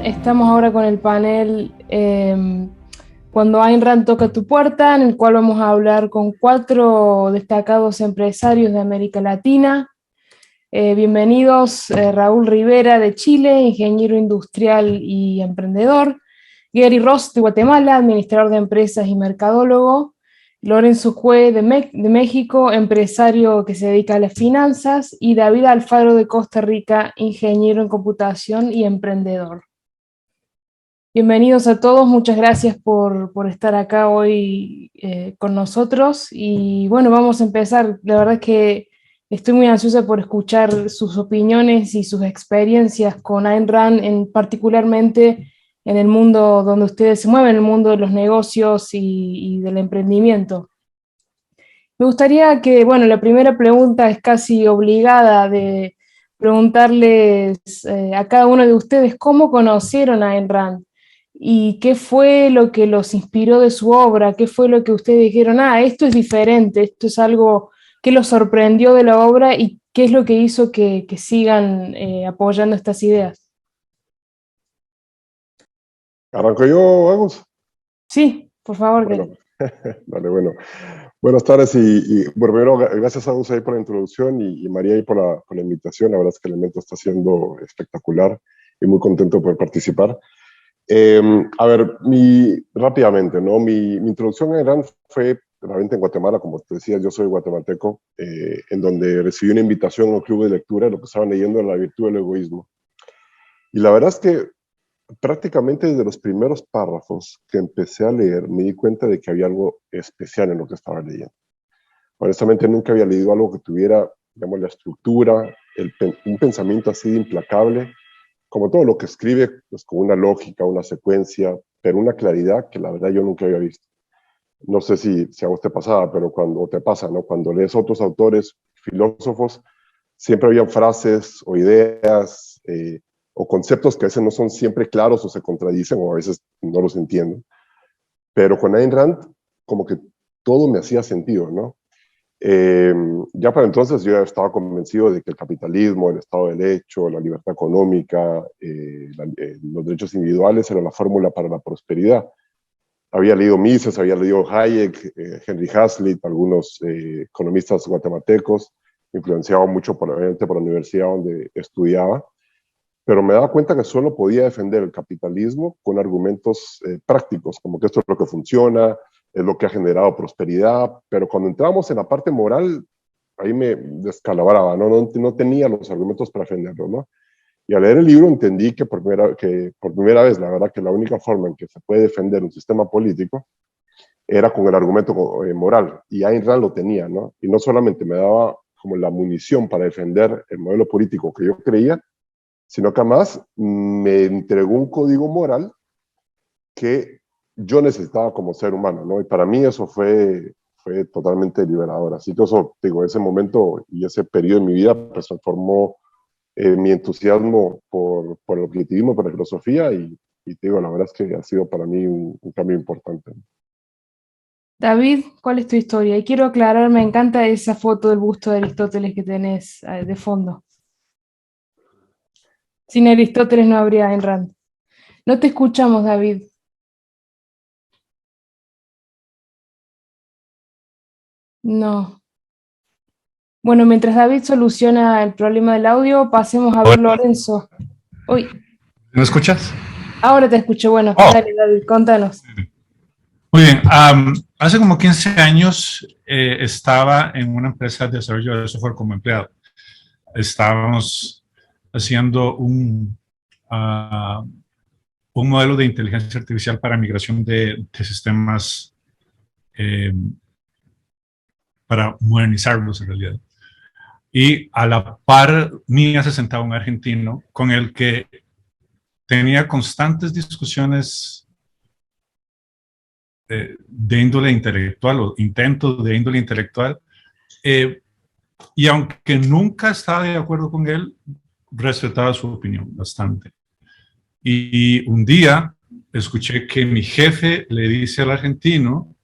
Estamos ahora con el panel Cuando Ayn Rand toca tu puerta, en el cual vamos a hablar con 4 destacados empresarios de América Latina. Bienvenidos Raúl Rivera de Chile, ingeniero industrial y emprendedor; Gary Ross de Guatemala, administrador de empresas y mercadólogo; Lorenzo Jue de México, empresario que se dedica a las finanzas; y David Alfaro de Costa Rica, ingeniero en computación y emprendedor. Bienvenidos a todos, muchas gracias por estar acá hoy con nosotros. Y bueno, vamos a empezar. La verdad es que estoy muy ansiosa por escuchar sus opiniones y sus experiencias con Ayn Rand, particularmente en el mundo donde ustedes se mueven, el mundo de los negocios y del emprendimiento. Me gustaría que, bueno, la primera pregunta es casi obligada de preguntarles a cada uno de ustedes cómo conocieron a Ayn Rand y qué fue lo que los inspiró de su obra, qué fue lo que ustedes dijeron, esto es diferente, esto es algo que los sorprendió de la obra y qué es lo que hizo que sigan apoyando estas ideas. ¿Arranco yo, Agus? Sí, por favor. Bueno, dale, bueno. Buenas tardes bueno, primero, gracias a Agus ahí por la introducción y María ahí por la invitación. La verdad es que el evento está siendo espectacular y muy contento de poder participar. A ver, rápidamente, ¿no? Mi introducción a Irán fue realmente en Guatemala, como te decía, yo soy guatemalteco, en donde recibí una invitación a un club de lectura, lo que estaban leyendo era La virtud del egoísmo. Y la verdad es que prácticamente desde los primeros párrafos que empecé a leer, me di cuenta de que había algo especial en lo que estaba leyendo. Honestamente, nunca había leído algo que tuviera, digamos, la estructura, un pensamiento así de implacable, como todo lo que escribe, pues con una lógica, una secuencia, pero una claridad que la verdad yo nunca había visto. No sé si a vos te pasaba, pero cuando te pasa, ¿no? Cuando lees a otros autores, filósofos, siempre había frases o ideas o conceptos que a veces no son siempre claros o se contradicen o a veces no los entiendo. Pero con Ayn Rand, como que todo me hacía sentido, ¿no? Ya para entonces yo estaba convencido de que el capitalismo, el Estado de Derecho, la libertad económica, los derechos individuales era la fórmula para la prosperidad. Había leído Mises, había leído Hayek, Henry Hazlitt, algunos economistas guatemaltecos, influenciado mucho obviamente por la universidad donde estudiaba, pero me daba cuenta que solo podía defender el capitalismo con argumentos prácticos, como que esto es lo que funciona, es lo que ha generado prosperidad, pero cuando entramos en la parte moral, ahí me descalabraba, no tenía los argumentos para defenderlo, ¿no? Y al leer el libro entendí que por primera vez, la verdad que la única forma en que se puede defender un sistema político era con el argumento moral, y Ayn Rand lo tenía, ¿no? Y no solamente me daba como la munición para defender el modelo político que yo creía, sino que además me entregó un código moral que yo necesitaba como ser humano, ¿no? Y para mí eso fue totalmente liberador. Así que eso, digo, ese momento y ese periodo de mi vida pues transformó mi entusiasmo por el objetivismo, por la filosofía y te digo, la verdad es que ha sido para mí un cambio importante. David, ¿cuál es tu historia? Y quiero aclarar, me encanta esa foto del busto de Aristóteles que tenés de fondo. Sin Aristóteles no habría Ayn Rand. No te escuchamos, David. No. Bueno, mientras David soluciona el problema del audio, pasemos a ver Lorenzo. Uy. ¿Me escuchas? Ahora te escucho. Bueno, dale, David, contanos. Muy bien. Hace como 15 años estaba en una empresa de desarrollo de software como empleado. Estábamos haciendo un modelo de inteligencia artificial para migración de sistemas para modernizarlos en realidad. Y a la par mía se sentaba un argentino con el que tenía constantes discusiones de índole intelectual o intentos de índole intelectual, y aunque nunca estaba de acuerdo con él, respetaba su opinión bastante. Y un día escuché que mi jefe le dice al argentino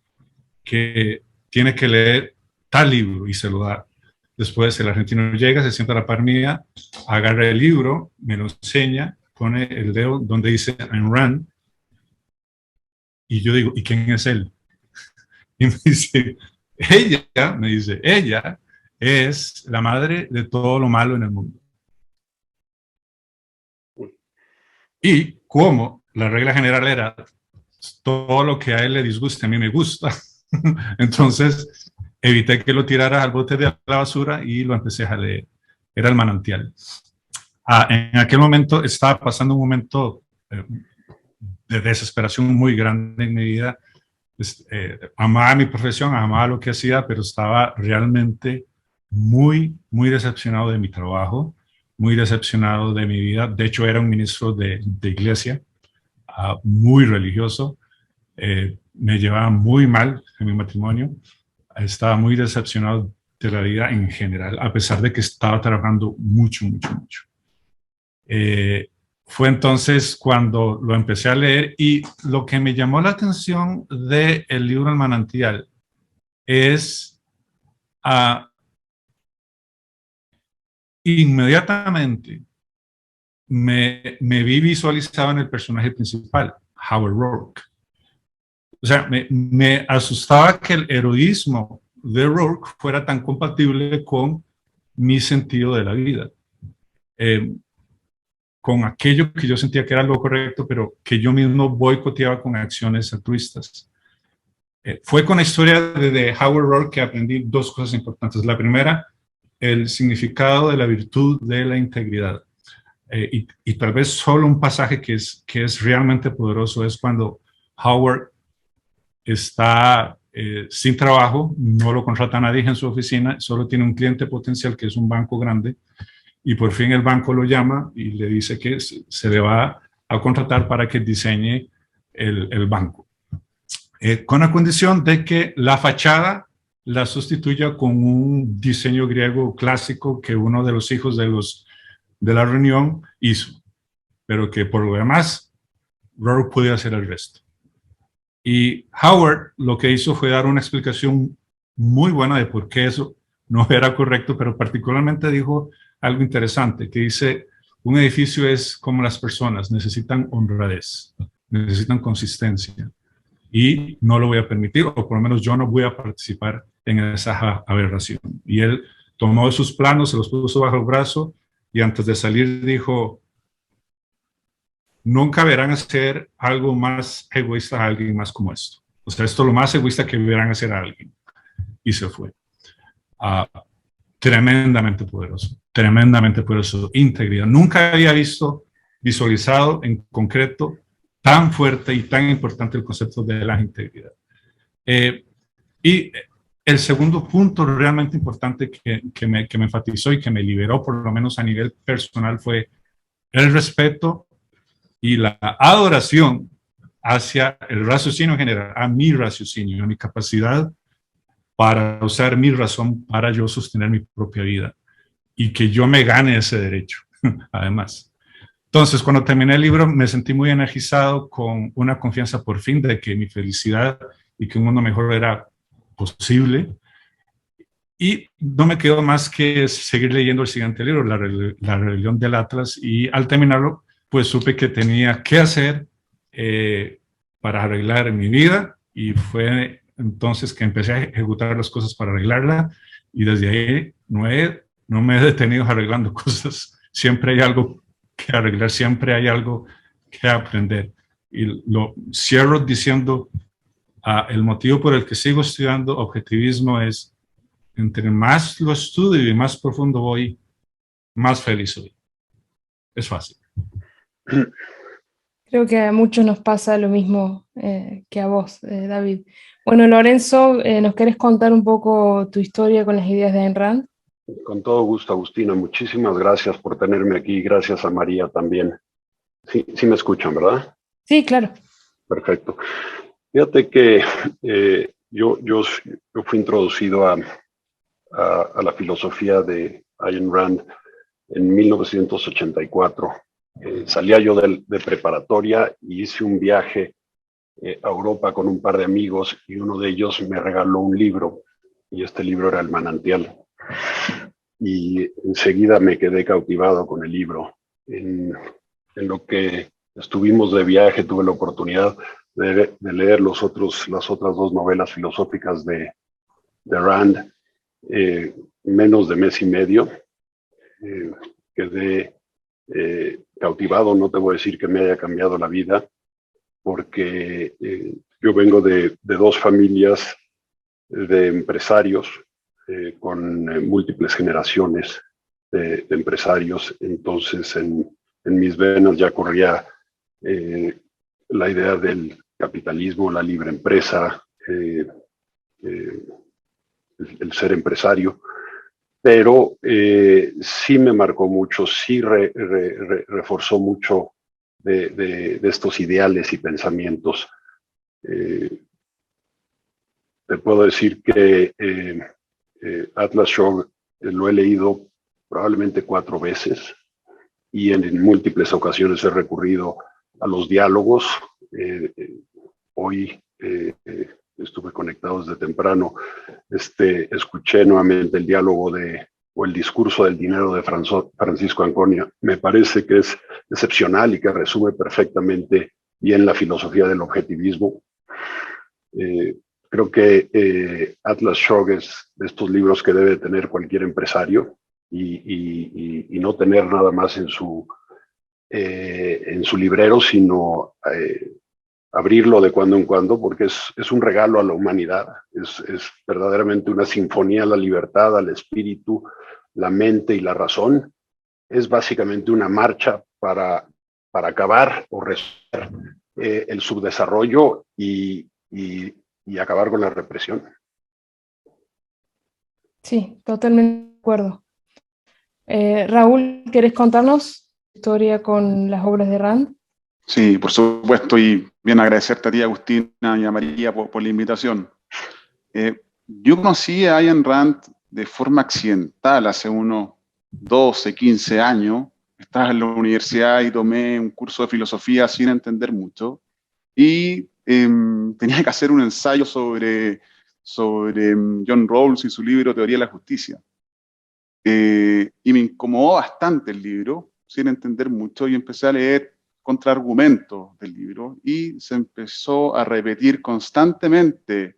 que tiene que leer tal libro y se lo da. Después el argentino llega, se sienta a la par mía, agarra el libro, me lo enseña, pone el dedo donde dice Ayn Rand, y yo digo, ¿y quién es él? Y me dice, ella es la madre de todo lo malo en el mundo. Y como la regla general era, todo lo que a él le disguste, a mí me gusta, entonces evité que lo tirara al bote de la basura y lo empecé a leer. Era El Manantial. En aquel momento estaba pasando un momento de desesperación muy grande en mi vida. Amaba mi profesión, amaba lo que hacía, pero estaba realmente muy, muy decepcionado de mi trabajo, muy decepcionado de mi vida. De hecho, era un ministro de iglesia, muy religioso. Me llevaba muy mal en mi matrimonio. Estaba muy decepcionado de la vida en general, a pesar de que estaba trabajando mucho, mucho, mucho. Fue entonces cuando lo empecé a leer, y lo que me llamó la atención del libro El Manantial es inmediatamente me vi visualizado en el personaje principal, Howard Rourke. O sea, me asustaba que el heroísmo de Rourke fuera tan compatible con mi sentido de la vida. Con aquello que yo sentía que era lo correcto, pero que yo mismo boicoteaba con acciones altruistas. Fue con la historia de Howard Rourke que aprendí dos cosas importantes. La primera, el significado de la virtud de la integridad. Y tal vez solo un pasaje que es realmente poderoso es cuando Howard está sin trabajo, no lo contrata nadie en su oficina, solo tiene un cliente potencial que es un banco grande, y por fin el banco lo llama y le dice que se le va a contratar para que diseñe el banco. Con la condición de que la fachada la sustituya con un diseño griego clásico que uno de los hijos de la reunión hizo, pero que por lo demás Rourke podía hacer el resto. Y Howard lo que hizo fue dar una explicación muy buena de por qué eso no era correcto, pero particularmente dijo algo interesante, que dice, un edificio es como las personas, necesitan honradez, necesitan consistencia, y no lo voy a permitir, o por lo menos yo no voy a participar en esa aberración. Y él tomó sus planos, se los puso bajo el brazo, y antes de salir dijo, nunca verán hacer algo más egoísta a alguien más como esto. O sea, esto es lo más egoísta que verán hacer a alguien. Y se fue. Tremendamente poderoso, integridad. Nunca había visualizado en concreto tan fuerte y tan importante el concepto de la integridad. Y el segundo punto realmente importante que me enfatizó y que me liberó, por lo menos a nivel personal, fue el respeto y la adoración hacia el raciocinio general, a mi raciocinio, a mi capacidad para usar mi razón para yo sostener mi propia vida y que yo me gane ese derecho, además. Entonces, cuando terminé el libro, me sentí muy energizado, con una confianza por fin de que mi felicidad y que un mundo mejor era posible. Y no me quedó más que seguir leyendo el siguiente libro, La Rebelión del Atlas, y al terminarlo, pues supe que tenía que hacer para arreglar mi vida, y fue entonces que empecé a ejecutar las cosas para arreglarla, y desde ahí no me he detenido arreglando cosas. Siempre hay algo que arreglar, siempre hay algo que aprender. Y lo cierro diciendo, el motivo por el que sigo estudiando objetivismo es, entre más lo estudio y más profundo voy, más feliz soy. Es fácil. Creo que a muchos nos pasa lo mismo que a vos, David. Bueno, Lorenzo, ¿nos querés contar un poco tu historia con las ideas de Ayn Rand? Con todo gusto, Agustina. Muchísimas gracias por tenerme aquí. Gracias a María también. Sí, sí me escuchan, ¿verdad? Sí, claro. Perfecto. Fíjate que yo fui introducido a la filosofía de Ayn Rand en 1984. Salía yo de preparatoria y hice un viaje a Europa con un par de amigos, y uno de ellos me regaló un libro, y este libro era El Manantial. Y enseguida me quedé cautivado con el libro. En en lo que estuvimos de viaje tuve la oportunidad de leer las otras dos novelas filosóficas de Rand, menos de mes y medio. Quedé cautivado, no te voy a decir que me haya cambiado la vida, porque yo vengo de dos familias de empresarios con múltiples generaciones de empresarios. Entonces en mis venas ya corría la idea del capitalismo, la libre empresa, el ser empresario, pero sí me marcó mucho, sí reforzó mucho de estos ideales y pensamientos. Te puedo decir que Atlas Shrugged lo he leído probablemente 4 veces y en múltiples ocasiones he recurrido a los diálogos. Hoy estuve conectado desde temprano. Escuché nuevamente el diálogo o el discurso del dinero de Francisco Anconia. Me parece que es excepcional y que resume perfectamente bien la filosofía del objetivismo. Creo que Atlas Shrugged es de estos libros que debe tener cualquier empresario y no tener nada más en su librero, sino abrirlo de cuando en cuando, porque es un regalo a la humanidad, es verdaderamente una sinfonía a la libertad, al espíritu, la mente y la razón. Es básicamente una marcha para acabar o resolver el subdesarrollo y acabar con la represión. Sí, totalmente de acuerdo. Raúl, ¿querés contarnos tu historia con las obras de Rand? Sí, por supuesto, y bien agradecerte a ti, Agustina, y a María por la invitación. Yo conocí a Ayn Rand de forma accidental hace unos 12, 15 años. Estaba en la universidad y tomé un curso de filosofía sin entender mucho. Y tenía que hacer un ensayo sobre John Rawls y su libro Teoría de la Justicia. Y me incomodó bastante el libro, sin entender mucho, y empecé a leer contraargumentos del libro y se empezó a repetir constantemente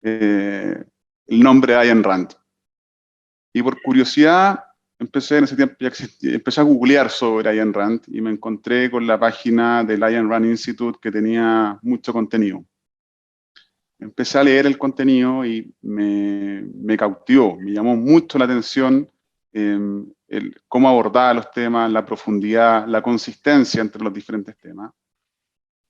el nombre de Ayn Rand. Y por curiosidad, en ese tiempo empecé a googlear sobre Ayn Rand y me encontré con la página del Ayn Rand Institute que tenía mucho contenido. Empecé a leer el contenido y me cautivó, me llamó mucho la atención cómo abordaba los temas, la profundidad, la consistencia entre los diferentes temas.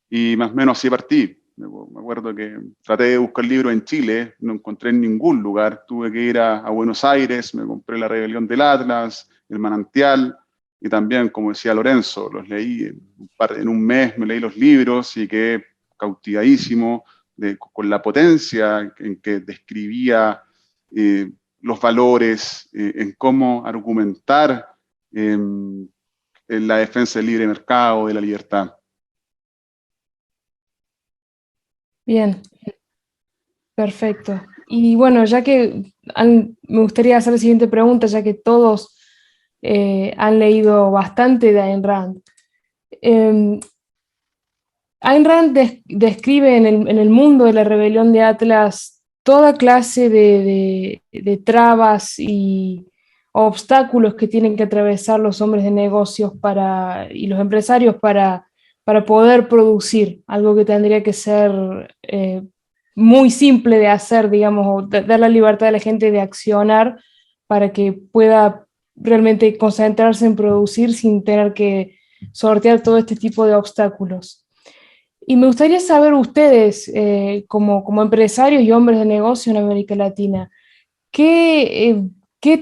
Y más o menos así partí. Me acuerdo que traté de buscar libros en Chile, no encontré en ningún lugar. Tuve que ir a Buenos Aires, me compré La Rebelión del Atlas, El Manantial, y también, como decía Lorenzo, los leí en un mes, me leí los libros y quedé cautivadísimo con la potencia en que describía los valores, en cómo argumentar en la defensa del libre mercado, de la libertad. Bien, perfecto. Y bueno, ya que me gustaría hacer la siguiente pregunta, ya que todos han leído bastante de Ayn Rand. Ayn Rand describe en el mundo de la rebelión de Atlas toda clase de trabas y obstáculos que tienen que atravesar los hombres de negocios y los empresarios para poder producir algo que tendría que ser muy simple de hacer, digamos, o dar la libertad a la gente de accionar para que pueda realmente concentrarse en producir sin tener que sortear todo este tipo de obstáculos. Y me gustaría saber ustedes, como empresarios y hombres de negocio en América Latina, ¿qué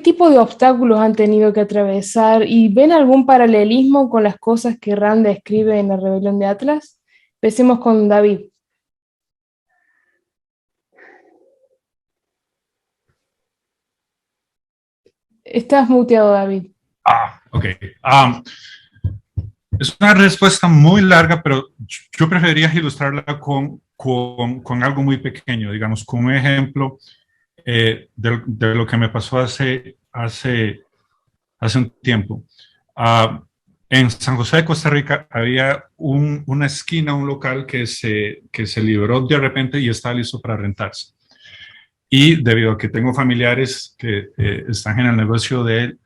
tipo de obstáculos han tenido que atravesar? ¿Y ven algún paralelismo con las cosas que Rand escribe en La Rebelión de Atlas? Empecemos con David. Estás muteado, David. Ok. Es una respuesta muy larga, pero yo preferiría ilustrarla con algo muy pequeño, digamos, con un ejemplo de lo que me pasó hace un tiempo. En San José de Costa Rica había una esquina, un local que se liberó de repente y está listo para rentarse. Y debido a que tengo familiares que están en el negocio de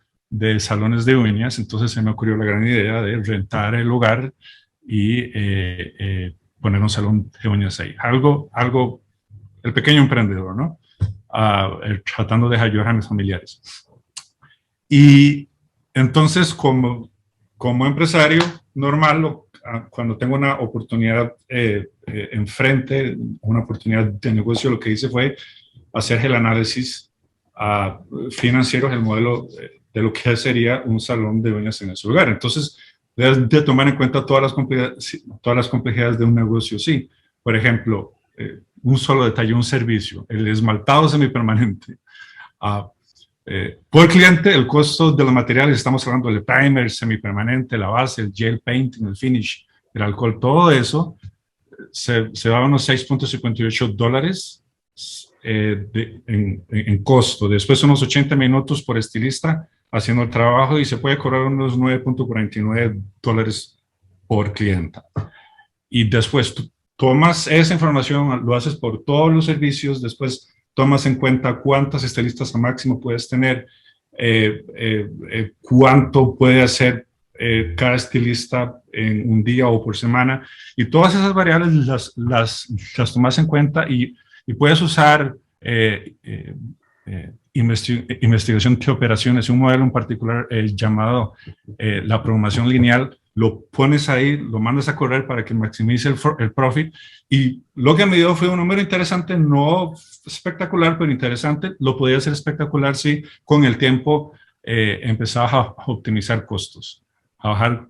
salones de uñas, entonces se me ocurrió la gran idea de rentar el lugar y poner un salón de uñas ahí. Algo el pequeño emprendedor, ¿no? Tratando de ayudar a mis familiares. Y entonces, como empresario normal, cuando tengo una oportunidad enfrente, una oportunidad de negocio, lo que hice fue hacer el análisis financiero, el modelo de lo que sería un salón de uñas en ese lugar. Entonces, de tomar en cuenta todas las complejidades de un negocio, sí. Por ejemplo, un solo detalle, un servicio, el esmaltado semipermanente. Por cliente, el costo de los materiales, estamos hablando del primer semipermanente, la base, el gel painting, el finish, el alcohol, todo eso, se va a unos $6.58 en costo. Después unos 80 minutos por estilista haciendo el trabajo y se puede cobrar unos $9.49 por clienta. Y después tú tomas esa información, lo haces por todos los servicios, después tomas en cuenta cuántas estilistas a máximo puedes tener, cuánto puede hacer cada estilista en un día o por semana, y todas esas variables las tomas en cuenta y puedes usar investigación de operaciones, un modelo en particular llamado la programación lineal. Lo pones ahí, lo mandas a correr para que maximice el profit, y lo que me dio fue un número interesante, no espectacular, pero interesante. Lo podía hacer espectacular si con el tiempo empezaba a optimizar costos, a bajar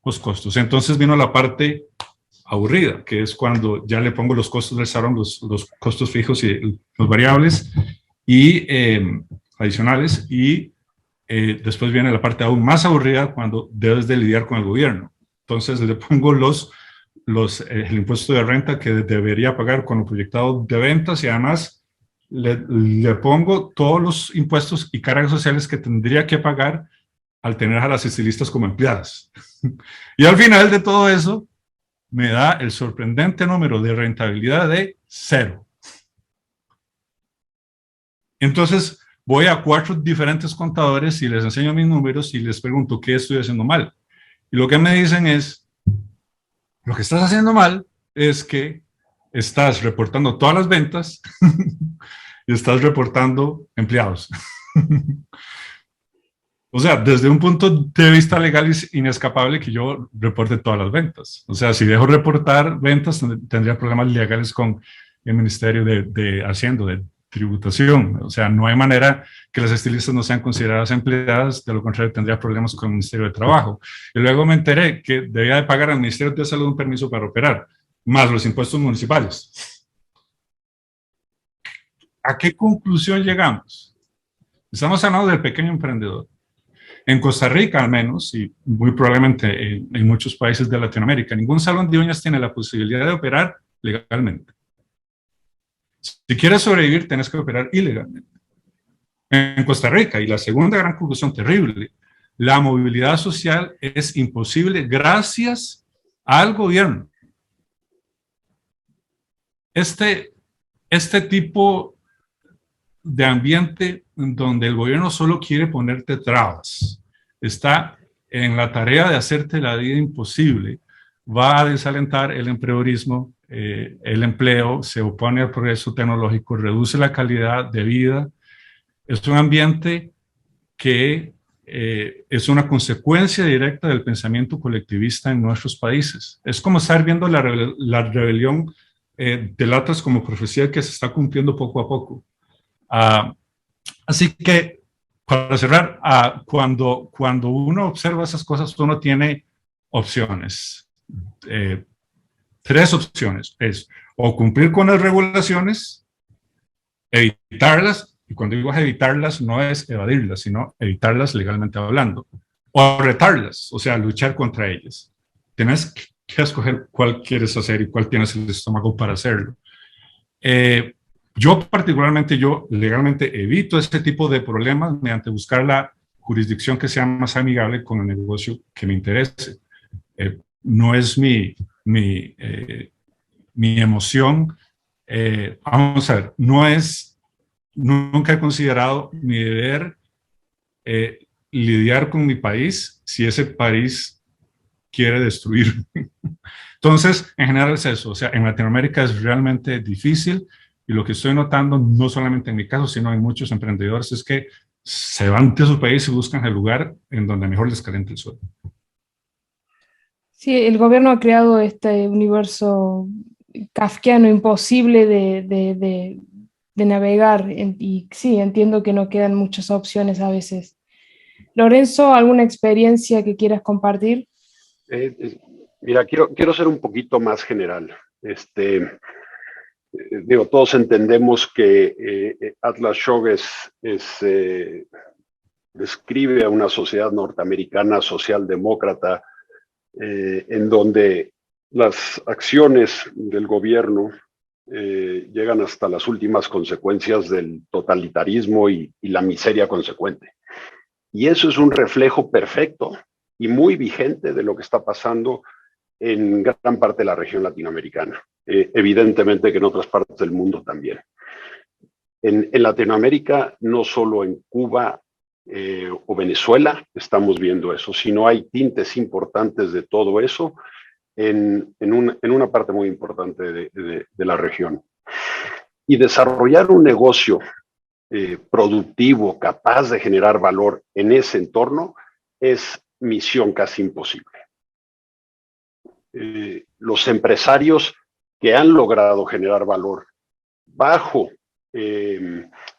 los costos. Entonces vino la parte aburrida, que es cuando ya le pongo los costos del salón, los costos fijos y los variables y adicionales, y después viene la parte aún más aburrida cuando debes de lidiar con el gobierno. Entonces le pongo el impuesto de renta que debería pagar con lo proyectado de ventas, y además le pongo todos los impuestos y cargas sociales que tendría que pagar al tener a las estilistas como empleadas. Y al final de todo eso me da el sorprendente número de rentabilidad de 0. Entonces voy a 4 diferentes contadores y les enseño mis números y les pregunto qué estoy haciendo mal. Y lo que me dicen es, lo que estás haciendo mal es que estás reportando todas las ventas y estás reportando empleados. O sea, desde un punto de vista legal es inescapable que yo reporte todas las ventas. O sea, si dejo reportar ventas, tendría problemas legales con el Ministerio de Hacienda, de tributación. O sea, no hay manera que las estilistas no sean consideradas empleadas, de lo contrario tendría problemas con el Ministerio de Trabajo. Y luego me enteré que debía de pagar al Ministerio de Salud un permiso para operar, más los impuestos municipales. ¿A qué conclusión llegamos? Estamos hablando del pequeño emprendedor. En Costa Rica, al menos, y muy probablemente en muchos países de Latinoamérica, ningún salón de uñas tiene la posibilidad de operar legalmente. Si quieres sobrevivir, tienes que operar ilegalmente. En Costa Rica, y la segunda gran conclusión terrible, la movilidad social es imposible gracias al gobierno. Este tipo de ambiente donde el gobierno solo quiere ponerte trabas, está en la tarea de hacerte la vida imposible, va a desalentar el emprendedurismo, el empleo, se opone al progreso tecnológico, reduce la calidad de vida. Es un ambiente que es una consecuencia directa del pensamiento colectivista en nuestros países. Es como estar viendo la rebelión de latas como profecía que se está cumpliendo poco a poco. Así que, para cerrar, cuando uno observa esas cosas, uno tiene opciones. 3 opciones. Es o cumplir con las regulaciones, evitarlas, y cuando digo evitarlas no es evadirlas, sino evitarlas legalmente hablando, o retarlas, o sea, luchar contra ellas. Tienes que escoger cuál quieres hacer y cuál tienes el estómago para hacerlo. Yo particularmente, yo legalmente evito este tipo de problemas mediante buscar la jurisdicción que sea más amigable con el negocio que me interese. No es mi emoción. Vamos a ver, nunca he considerado mi deber lidiar con mi país si ese país quiere destruirme. Entonces, en general es eso. O sea, en Latinoamérica es realmente difícil, y lo que estoy notando, no solamente en mi caso, sino en muchos emprendedores, es que se van de su país y buscan el lugar en donde mejor les caliente el suelo. Sí, el gobierno ha creado este universo kafkiano imposible de navegar, y sí, entiendo que no quedan muchas opciones a veces. Lorenzo, ¿alguna experiencia que quieras compartir? Mira, quiero ser un poquito más general. Digo, todos entendemos que Atlas Shrugged describe a una sociedad norteamericana socialdemócrata, en donde las acciones del gobierno llegan hasta las últimas consecuencias del totalitarismo y la miseria consecuente. Y eso es un reflejo perfecto y muy vigente de lo que está pasando en gran parte de la región latinoamericana. Evidentemente que en otras partes del mundo también. En Latinoamérica, no solo en Cuba o Venezuela estamos viendo eso, sino hay tintes importantes de todo eso en una parte muy importante de la región. Y desarrollar un negocio productivo, capaz de generar valor en ese entorno, es misión casi imposible. Los empresarios que han logrado generar valor bajo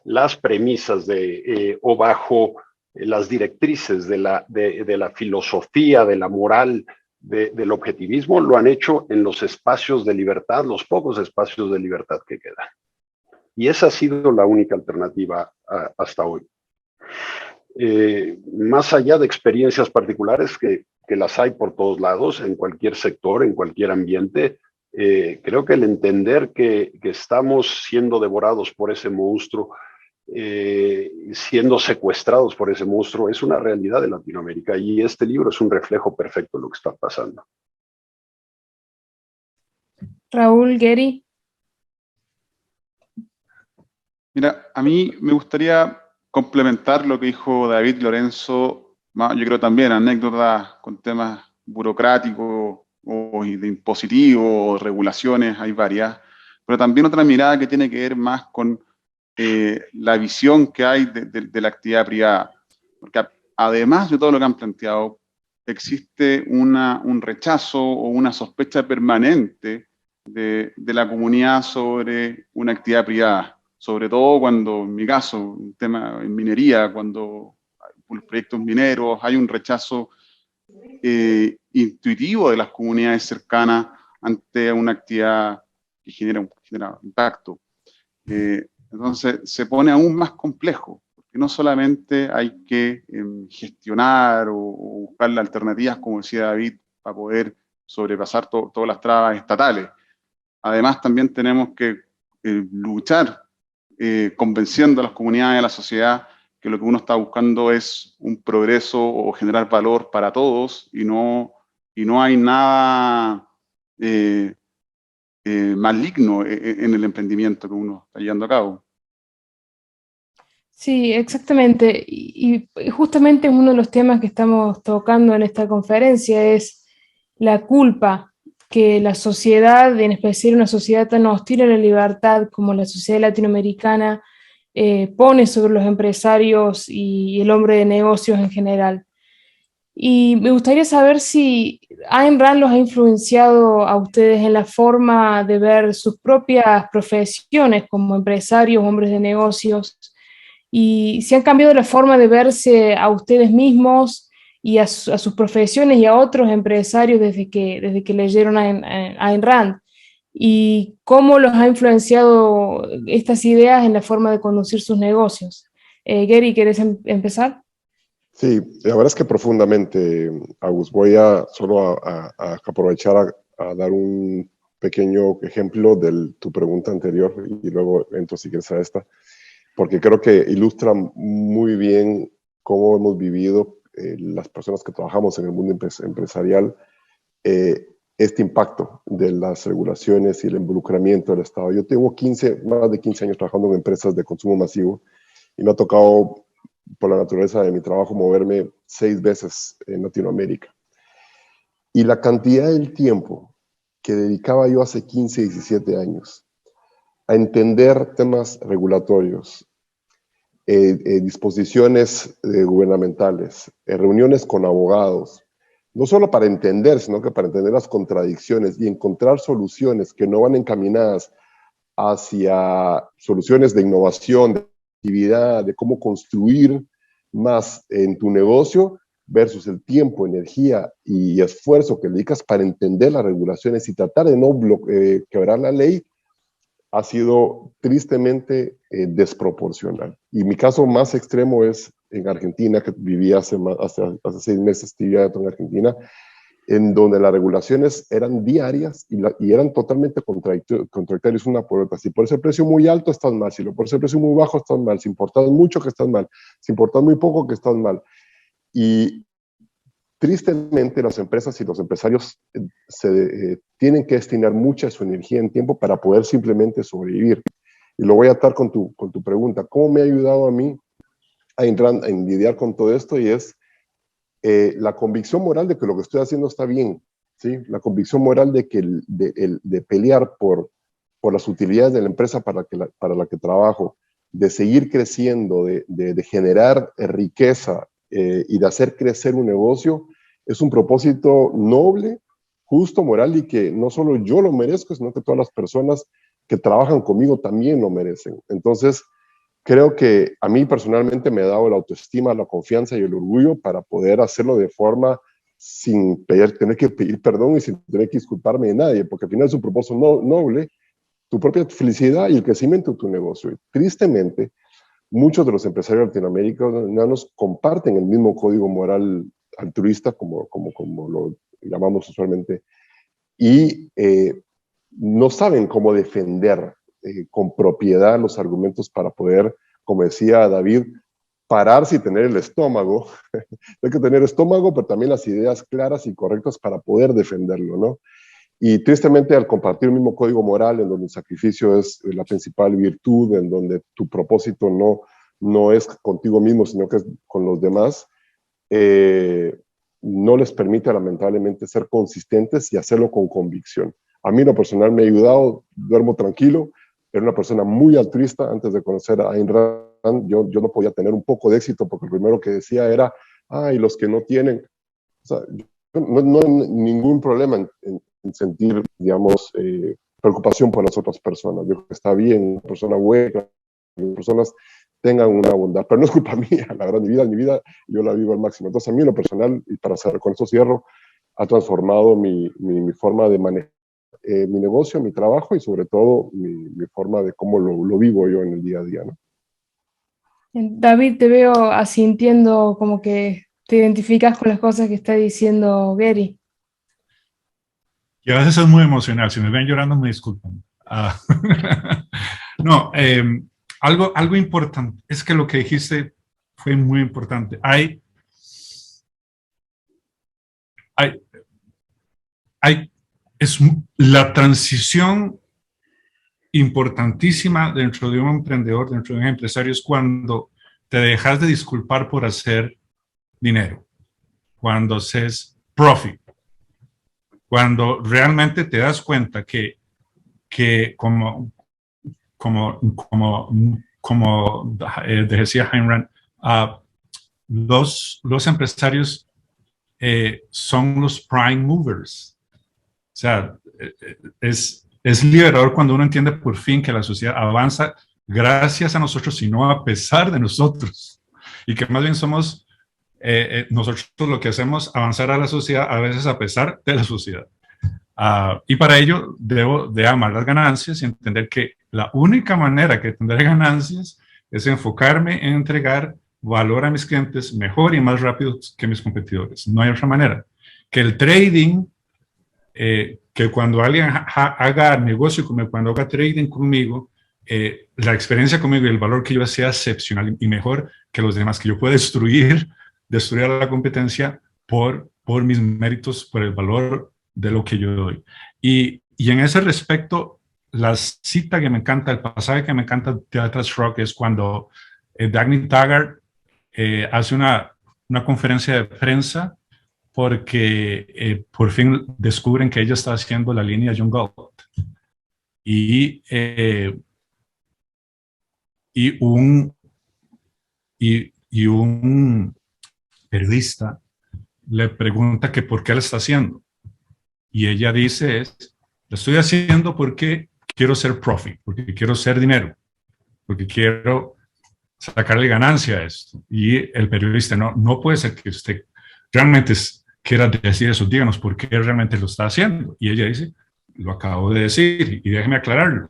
las premisas o bajo las directrices de la filosofía, de la moral, del objetivismo, lo han hecho en los espacios de libertad, los pocos espacios de libertad que quedan. Y esa ha sido la única alternativa hasta hoy. Más allá de experiencias particulares que las hay por todos lados, en cualquier sector, en cualquier ambiente, creo que el entender que estamos siendo devorados por ese monstruo, siendo secuestrados por ese monstruo, es una realidad de Latinoamérica, y este libro es un reflejo perfecto de lo que está pasando. Raúl, Gary. Mira, a mí me gustaría complementar lo que dijo David, Lorenzo. Yo creo también anécdotas con temas burocráticos o de impositivos, regulaciones, hay varias, pero también otra mirada que tiene que ver más con la visión que hay de la actividad privada. Porque además de todo lo que han planteado, existe un rechazo o una sospecha permanente de la comunidad sobre una actividad privada. Sobre todo cuando, en mi caso, un tema en minería, cuando los proyectos mineros, hay un rechazo intuitivo de las comunidades cercanas ante una actividad que genera impacto. Entonces se pone aún más complejo, porque no solamente hay que gestionar o buscar las alternativas, como decía David, para poder sobrepasar todas las trabas estatales. Además, también tenemos que luchar convenciendo a las comunidades, a la sociedad, que lo que uno está buscando es un progreso o generar valor para todos, y no hay nada maligno en el emprendimiento que uno está llevando a cabo. Sí, exactamente. Y justamente uno de los temas que estamos tocando en esta conferencia es la culpa que la sociedad, en especial una sociedad tan hostil a la libertad como la sociedad latinoamericana, pone sobre los empresarios y el hombre de negocios en general. Y me gustaría saber si Ayn Rand los ha influenciado a ustedes en la forma de ver sus propias profesiones como empresarios, hombres de negocios, y si han cambiado la forma de verse a ustedes mismos y a sus profesiones y a otros empresarios desde que leyeron a Ayn Rand, y cómo los ha influenciado estas ideas en la forma de conducir sus negocios. Gary, ¿quieres empezar? Sí, la verdad es que profundamente, Agus. Voy a solo a aprovechar a dar un pequeño ejemplo de tu pregunta anterior, y luego entro si quieres a esta, porque creo que ilustra muy bien cómo hemos vivido las personas que trabajamos en el mundo empresarial este impacto de las regulaciones y el involucramiento del Estado. Yo tengo más de 15 años trabajando en empresas de consumo masivo y me ha tocado, por la naturaleza de mi trabajo, moverme 6 veces en Latinoamérica. Y la cantidad del tiempo que dedicaba yo hace 15, 17 años a entender temas regulatorios, disposiciones gubernamentales, reuniones con abogados, no solo para entender, sino que para entender las contradicciones y encontrar soluciones que no van encaminadas hacia soluciones de innovación, de actividad, de cómo construir más en tu negocio, versus el tiempo, energía y esfuerzo que dedicas para entender las regulaciones y tratar de no quebrar la ley, ha sido tristemente desproporcional. Y mi caso más extremo es en Argentina, que viví hace 6 meses, vivía en Argentina, en donde las regulaciones eran diarias y eran totalmente contradictorias una por otra. Si por ese precio muy alto estás mal, si por ese precio muy bajo estás mal, si importas mucho que estás mal, si importas muy poco que estás mal. Y tristemente las empresas y los empresarios tienen que destinar mucha de su energía en tiempo para poder simplemente sobrevivir. Y lo voy a atar con tu pregunta. ¿Cómo me ha ayudado a mí a lidiar con todo esto? Y es la convicción moral de que lo que estoy haciendo está bien, ¿sí? La convicción moral de que de pelear por las utilidades de la empresa para la que trabajo, de seguir creciendo, de generar riqueza y de hacer crecer un negocio, es un propósito noble, justo, moral, y que no solo yo lo merezco, sino que todas las personas que trabajan conmigo también lo merecen. Entonces, creo que a mí personalmente me ha dado la autoestima, la confianza y el orgullo para poder hacerlo de forma sin tener que pedir perdón y sin tener que disculparme de nadie, porque al final es un propósito noble, tu propia felicidad y el crecimiento de tu negocio. Y tristemente, muchos de los empresarios latinoamericanos comparten el mismo código moral altruista, como lo llamamos usualmente, y no saben cómo defender con propiedad los argumentos para poder, como decía David, pararse y tener el estómago. Hay que tener estómago, pero también las ideas claras y correctas para poder defenderlo, ¿no? Y tristemente, al compartir el mismo código moral, en donde el sacrificio es la principal virtud, en donde tu propósito no es contigo mismo, sino que es con los demás, no les permite lamentablemente ser consistentes y hacerlo con convicción. A mí, lo personal, me ha ayudado, duermo tranquilo. Era una persona muy altruista. Antes de conocer a Ayn Rand, yo no podía tener un poco de éxito, porque lo primero que decía era, y los que no tienen. O sea, no hay ningún problema en sentir, digamos, preocupación por las otras personas. Yo creo que está bien, una persona buena, que las personas tengan una bondad, pero no es culpa mía, la verdad, mi vida yo la vivo al máximo. Entonces, a mí, en lo personal, y para cerrar con esto cierro, ha transformado mi forma de manejar mi negocio, mi trabajo y sobre todo mi forma de cómo lo vivo yo en el día a día, ¿no? David, te veo asintiendo, como que te identificas con las cosas que está diciendo Gary. Y a veces es muy emocional. Si me ven llorando, me disculpan. No, algo importante es que lo que dijiste fue muy importante. Es la transición importantísima dentro de un emprendedor, dentro de un empresario, es cuando te dejas de disculpar por hacer dinero, cuando haces profit, cuando realmente te das cuenta que como decía Ayn Rand, los empresarios son los prime movers. O sea, es liberador cuando uno entiende por fin que la sociedad avanza gracias a nosotros y no a pesar de nosotros. Y que más bien somos nosotros lo que hacemos avanzar a la sociedad a veces a pesar de la sociedad. Y para ello debo de amar las ganancias y entender que la única manera que tendré ganancias es enfocarme en entregar valor a mis clientes mejor y más rápido que mis competidores. No hay otra manera. Que el trading, que cuando alguien haga negocio conmigo, cuando haga trading conmigo, la experiencia conmigo y el valor que yo hacía excepcional y mejor que los demás, que yo puedo destruir a la competencia por mis méritos, por el valor de lo que yo doy. Y en ese respecto, la cita que me encanta, el pasaje que me encanta de Atlas Rock es cuando Dagny Taggart hace una conferencia de prensa porque por fin descubren que ella está haciendo la línea John Galt. Y un periodista le pregunta que por qué lo está haciendo. Y ella dice, lo estoy haciendo porque quiero ser profit, porque quiero ser dinero, porque quiero sacarle ganancia a esto. Y el periodista, no puede ser que usted realmente quiera decir eso, díganos por qué realmente lo está haciendo. Y ella dice, lo acabo de decir, y déjeme aclararlo.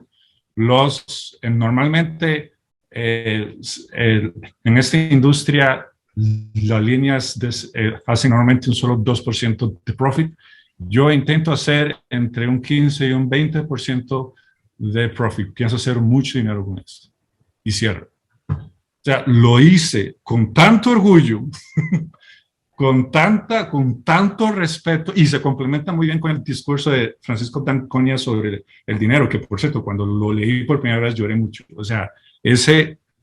Normalmente, en esta industria, las líneas hacen normalmente un solo 2% de profit. Yo intento hacer entre un 15 y un 20% de profit. Pienso hacer mucho dinero con esto. Y cierro. O sea, lo hice con tanto orgullo, con tanto respeto, y se complementa muy bien con el discurso de Francisco D'Anconia sobre el dinero, que por cierto, cuando lo leí por primera vez lloré mucho. O sea,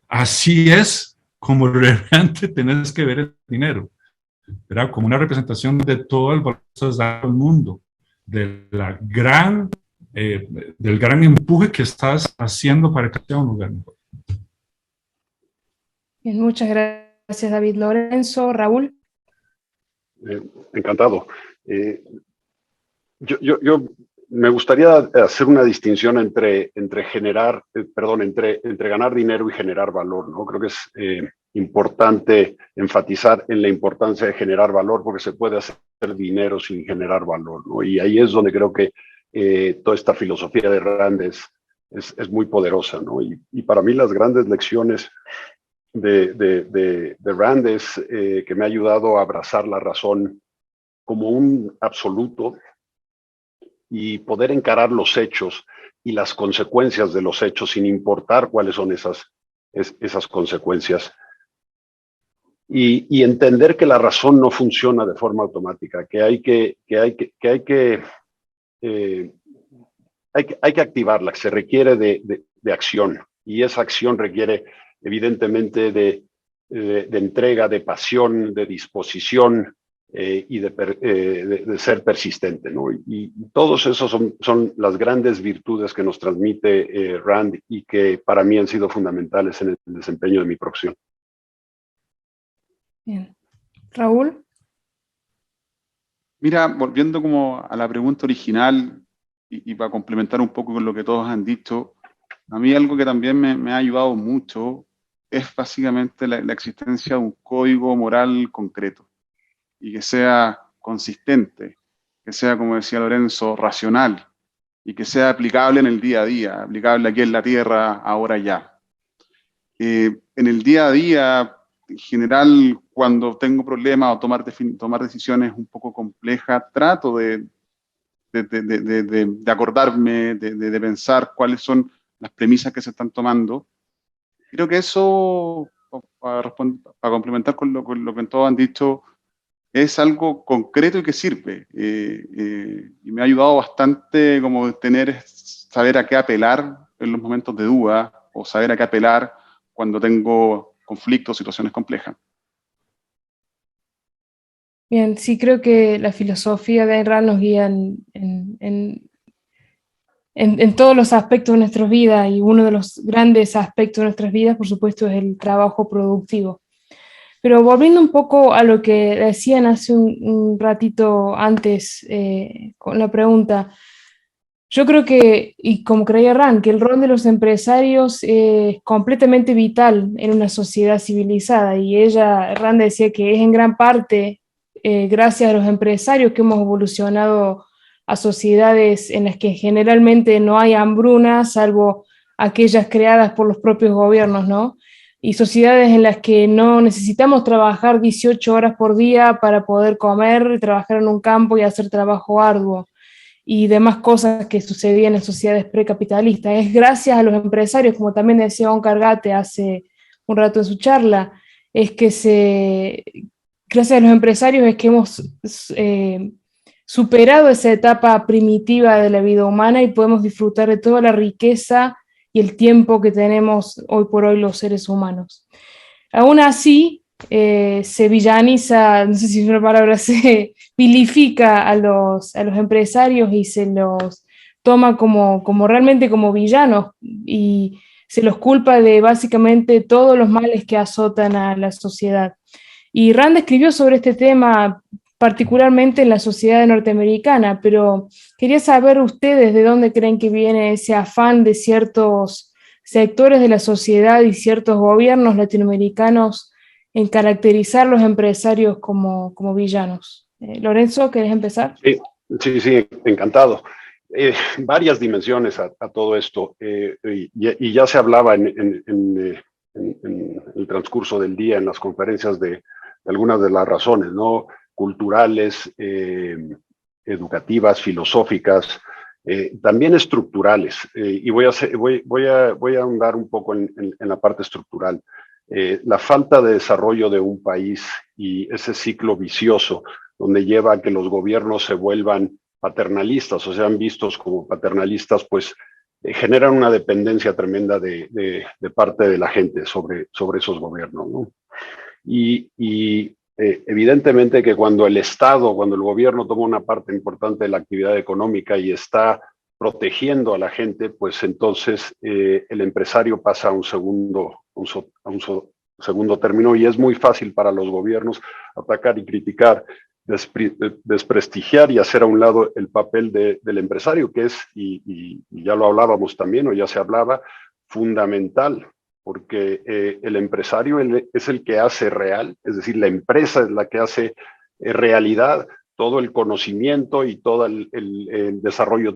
así es como realmente tenés que ver el dinero, ¿verdad? Como una representación de todo el valor que estás dando al mundo, del gran empuje que estás haciendo para que sea un lugar mejor. Bien, muchas gracias, David. Lorenzo, Raúl. Encantado. Yo me gustaría hacer una distinción entre ganar dinero y generar valor, ¿no? Creo que es importante enfatizar en la importancia de generar valor, porque se puede hacer dinero sin generar valor, ¿no? Y ahí es donde creo que toda esta filosofía de Rand es muy poderosa, ¿no? Y para mí las grandes lecciones de Rand es que me ha ayudado a abrazar la razón como un absoluto y poder encarar los hechos y las consecuencias de los hechos sin importar cuáles son esas consecuencias. Y entender que la razón no funciona de forma automática, que hay que activarla, que se requiere de acción, y esa acción requiere evidentemente de entrega, de pasión, de disposición, y de ser persistente, ¿no? Y todos esos son las grandes virtudes que nos transmite Rand y que para mí han sido fundamentales en el desempeño de mi profesión. Bien. Raúl. Mira, volviendo como a la pregunta original y para complementar un poco con lo que todos han dicho, a mí algo que también me ha ayudado mucho es básicamente la existencia de un código moral concreto y que sea consistente, que sea, como decía Lorenzo, racional y que sea aplicable en el día a día, aplicable aquí en la Tierra, ahora ya. En el día a día, en general, cuando tengo problemas o tomar decisiones un poco complejas, trato de acordarme, de pensar cuáles son las premisas que se están tomando. Creo que eso, para complementar con lo que todos han dicho, es algo concreto y que sirve. Y me ha ayudado bastante como saber a qué apelar en los momentos de duda o saber a qué apelar cuando tengo conflictos, situaciones complejas. Bien, sí, creo que la filosofía de Ayn Rand nos guía en todos los aspectos de nuestras vidas, y uno de los grandes aspectos de nuestras vidas, por supuesto, es el trabajo productivo. Pero volviendo un poco a lo que decían hace un ratito antes con la pregunta, yo creo que, y como creía Rand, que el rol de los empresarios es completamente vital en una sociedad civilizada, y Rand decía que es en gran parte gracias a los empresarios que hemos evolucionado a sociedades en las que generalmente no hay hambruna, salvo aquellas creadas por los propios gobiernos, ¿no? Y sociedades en las que no necesitamos trabajar 18 horas por día para poder comer, trabajar en un campo y hacer trabajo arduo. y demás cosas que sucedían en sociedades precapitalistas. Es gracias a los empresarios, como también decía Oscar Gate hace un rato en su charla, es que gracias a los empresarios es que hemos superado esa etapa primitiva de la vida humana y podemos disfrutar de toda la riqueza y el tiempo que tenemos hoy por hoy los seres humanos. Aún así, se villaniza, no sé si es una palabra, se vilifica a los empresarios y se los toma como realmente como villanos y se los culpa de básicamente todos los males que azotan a la sociedad. Y Rand escribió sobre este tema particularmente en la sociedad norteamericana, pero quería saber ustedes de dónde creen que viene ese afán de ciertos sectores de la sociedad y ciertos gobiernos latinoamericanos en caracterizar a los empresarios como villanos. Lorenzo, ¿querés empezar? Sí, encantado. Varias dimensiones a todo esto, y ya se hablaba en el transcurso del día, en las conferencias de algunas de las razones, ¿no? Culturales, educativas, filosóficas, también estructurales. Y voy a ahondar un poco en la parte estructural. La falta de desarrollo de un país y ese ciclo vicioso donde lleva a que los gobiernos se vuelvan paternalistas o sean vistos como paternalistas, pues generan una dependencia tremenda de parte de la gente sobre esos gobiernos, ¿no? Y evidentemente que cuando el Estado, cuando el gobierno toma una parte importante de la actividad económica y está protegiendo a la gente, pues entonces el empresario pasa a un segundo término, y es muy fácil para los gobiernos atacar y criticar, desprestigiar y hacer a un lado el papel del empresario, que es, y ya lo hablábamos también, o ya se hablaba, fundamental, porque el empresario es el que hace real, es decir, la empresa es la que hace realidad todo el conocimiento y todo el desarrollo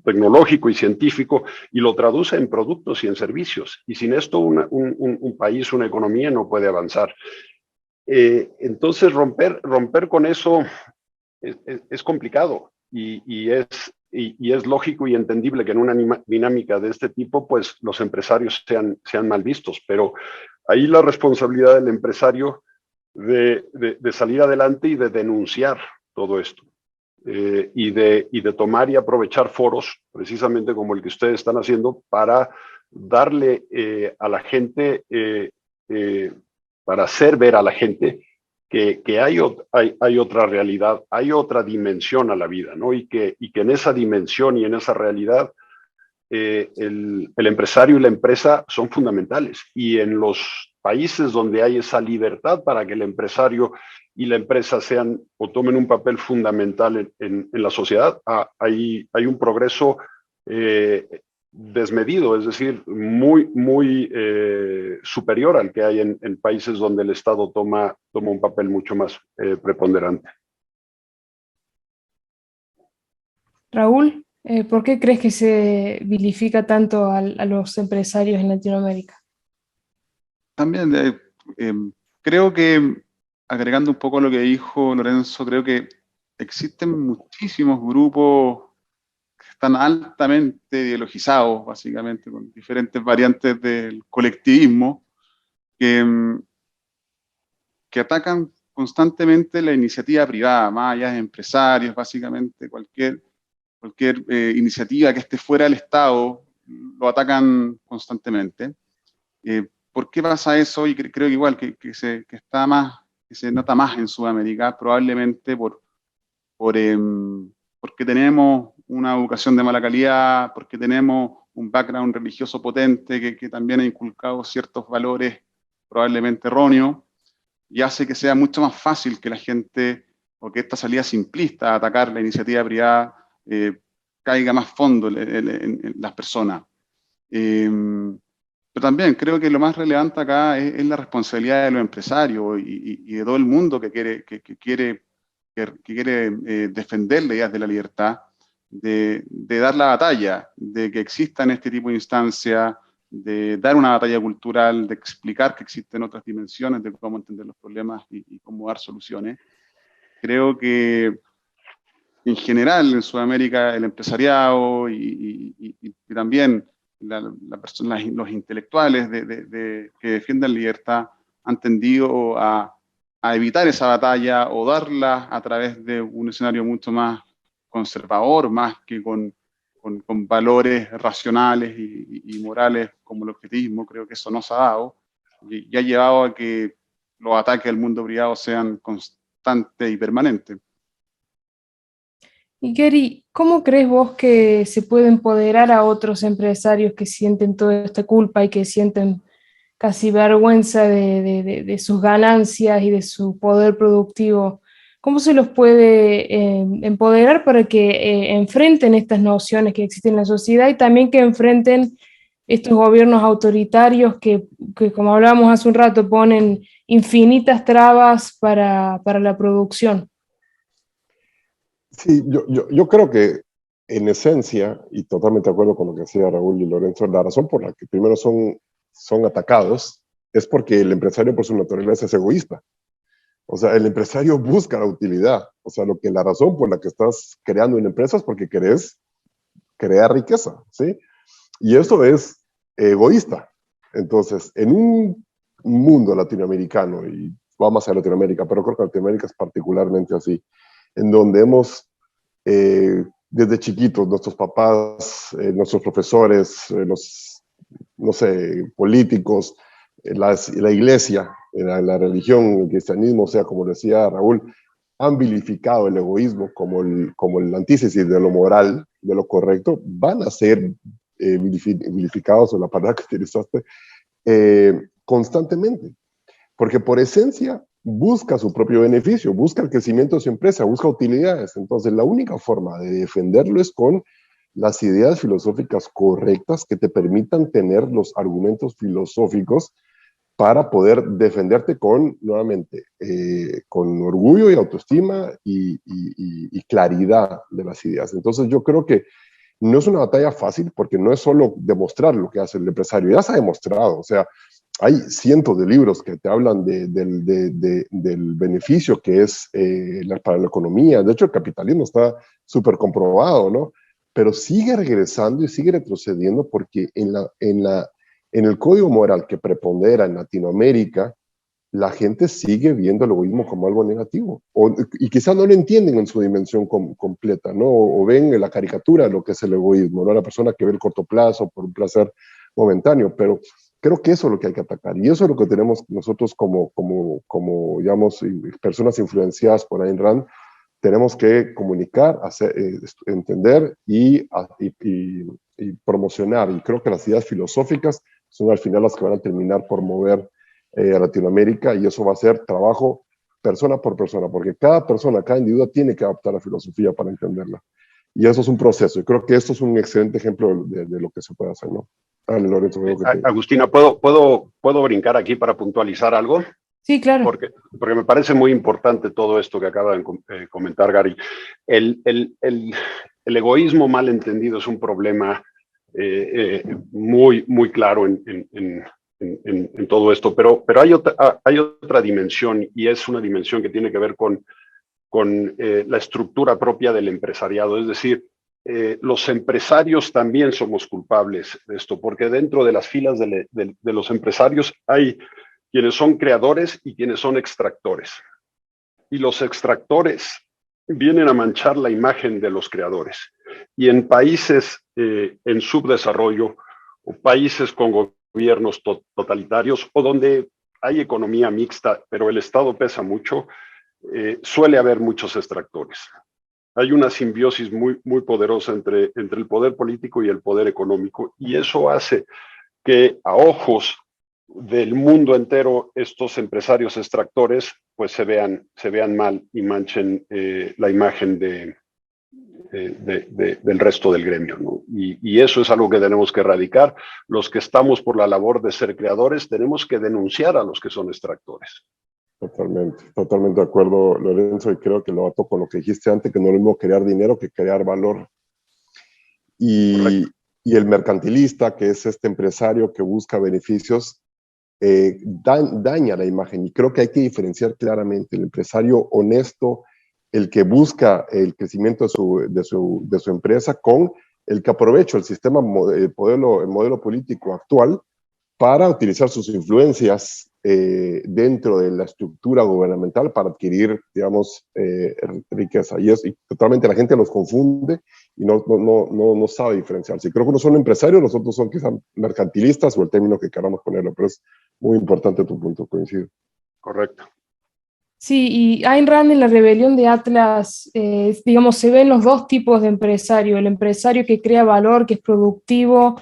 tecnológico y científico, y lo traduce en productos y en servicios. Y sin esto un país, una economía no puede avanzar. Entonces romper con eso es complicado, y es lógico y entendible que en una dinámica de este tipo, pues los empresarios sean mal vistos, pero ahí la responsabilidad del empresario de salir adelante y de denunciar todo esto, y de tomar y aprovechar foros, precisamente como el que ustedes están haciendo, para darle a la gente, para hacer ver a la gente que hay otra realidad, hay otra dimensión a la vida, ¿no? Y que en esa dimensión y en esa realidad el empresario y la empresa son fundamentales. Y en los países donde hay esa libertad para que el empresario y la empresa sean o tomen un papel fundamental en la sociedad, hay un progreso desmedido, es decir, muy superior al que hay en países donde el Estado toma un papel mucho más preponderante. Raúl, ¿por qué crees que se vilifica tanto a los empresarios en Latinoamérica? También creo que, agregando un poco lo que dijo Lorenzo, creo que existen muchísimos grupos que están altamente ideologizados, básicamente, con diferentes variantes del colectivismo, que atacan constantemente la iniciativa privada, más allá de empresarios, básicamente cualquier iniciativa que esté fuera del Estado, lo atacan constantemente. ¿Por qué pasa eso? Y creo que igual que se nota más en Sudamérica, probablemente porque tenemos una educación de mala calidad, porque tenemos un background religioso potente que también ha inculcado ciertos valores probablemente erróneos, y hace que sea mucho más fácil que la gente, o que esta salida simplista a atacar la iniciativa privada caiga más fondo en las personas. Pero también creo que lo más relevante acá es la responsabilidad de los empresarios y de todo el mundo que quiere defender las ideas de la libertad, de dar la batalla, de que existan este tipo de instancias, de dar una batalla cultural, de explicar que existen otras dimensiones de cómo entender los problemas y cómo dar soluciones. Creo que en general en Sudamérica el empresariado y también los intelectuales que defienden la libertad han tendido a evitar esa batalla o darla a través de un escenario mucho más conservador, más que con valores racionales y morales como el objetivismo. Creo que eso no se ha dado y ha llevado a que los ataques al mundo privado sean constantes y permanentes. Y Gary, ¿cómo crees vos que se puede empoderar a otros empresarios que sienten toda esta culpa y que sienten casi vergüenza de sus ganancias y de su poder productivo? ¿Cómo se los puede empoderar para que enfrenten estas nociones que existen en la sociedad y también que enfrenten estos gobiernos autoritarios que como hablábamos hace un rato, ponen infinitas trabas para la producción? Sí, yo creo que en esencia, y totalmente de acuerdo con lo que decía Raúl y Lorenzo, la razón por la que primero son atacados es porque el empresario por su naturaleza es egoísta. O sea, el empresario busca la utilidad. O sea, la razón por la que estás creando una empresa es porque querés crear riqueza, ¿sí? Y eso es egoísta. Entonces, en un mundo latinoamericano, y vamos a Latinoamérica, pero creo que Latinoamérica es particularmente así, en donde hemos, desde chiquitos, nuestros papás, nuestros profesores, los, no sé, políticos, la iglesia, la religión, el cristianismo, o sea, como decía Raúl, han vilificado el egoísmo como el antítesis de lo moral, de lo correcto, van a ser vilificados, o la palabra que utilizaste, constantemente. Porque por esencia busca su propio beneficio, busca el crecimiento de su empresa, busca utilidades. Entonces, la única forma de defenderlo es con las ideas filosóficas correctas que te permitan tener los argumentos filosóficos para poder defenderte nuevamente, con orgullo y autoestima y claridad de las ideas. Entonces, yo creo que no es una batalla fácil porque no es solo demostrar lo que hace el empresario, ya se ha demostrado, o sea, hay cientos de libros que te hablan del beneficio que es para la economía. De hecho, el capitalismo está súper comprobado, ¿no? Pero sigue regresando y sigue retrocediendo porque en el código moral que prepondera en Latinoamérica, la gente sigue viendo el egoísmo como algo negativo. Y quizás no lo entienden en su dimensión completa, ¿no? O ven la caricatura de lo que es el egoísmo, ¿no? La persona que ve el corto plazo por un placer momentáneo, pero creo que eso es lo que hay que atacar. Y eso es lo que tenemos nosotros como digamos, personas influenciadas por Ayn Rand, tenemos que comunicar, entender y promocionar. Y creo que las ideas filosóficas son al final las que van a terminar por mover a Latinoamérica, y eso va a ser trabajo persona por persona, porque cada persona, cada individuo tiene que adaptar la filosofía para entenderla. Y eso es un proceso. Y creo que esto es un excelente ejemplo de lo que se puede hacer, ¿no? Dale, Lorenzo. Agustina, ¿puedo brincar aquí para puntualizar algo? Sí, claro. Porque me parece muy importante todo esto que acaba de comentar Gary. El egoísmo mal entendido es un problema muy claro en todo esto, pero hay otra dimensión, y es una dimensión que tiene que ver con la estructura propia del empresariado. Es decir, los empresarios también somos culpables de esto, porque dentro de las filas de los empresarios hay quienes son creadores y quienes son extractores. Y los extractores vienen a manchar la imagen de los creadores. Y en países en subdesarrollo, o países con gobiernos totalitarios, o donde hay economía mixta, pero el Estado pesa mucho, suele haber muchos extractores. Hay una simbiosis muy poderosa entre el poder político y el poder económico, y eso hace que a ojos del mundo entero estos empresarios extractores pues se vean mal y manchen la imagen del resto del gremio, ¿no? Y eso es algo que tenemos que erradicar. Los que estamos por la labor de ser creadores tenemos que denunciar a los que son extractores. Totalmente de acuerdo, Lorenzo, y creo que lo ato con lo que dijiste antes, que no es lo mismo crear dinero que crear valor. Y el mercantilista, que es este empresario que busca beneficios, daña la imagen. Y creo que hay que diferenciar claramente el empresario honesto el que busca el crecimiento de su empresa con el que aprovecha el sistema, el modelo político actual para utilizar sus influencias dentro de la estructura gubernamental para adquirir, digamos, riqueza. Y totalmente la gente los confunde y no sabe diferenciarse. Creo que unos son empresarios, los otros son quizás mercantilistas o el término que queramos ponerlo, pero es muy importante tu punto, coincido. Correcto. Sí, y Ayn Rand en La rebelión de Atlas, digamos, se ven los dos tipos de empresario, el empresario que crea valor, que es productivo,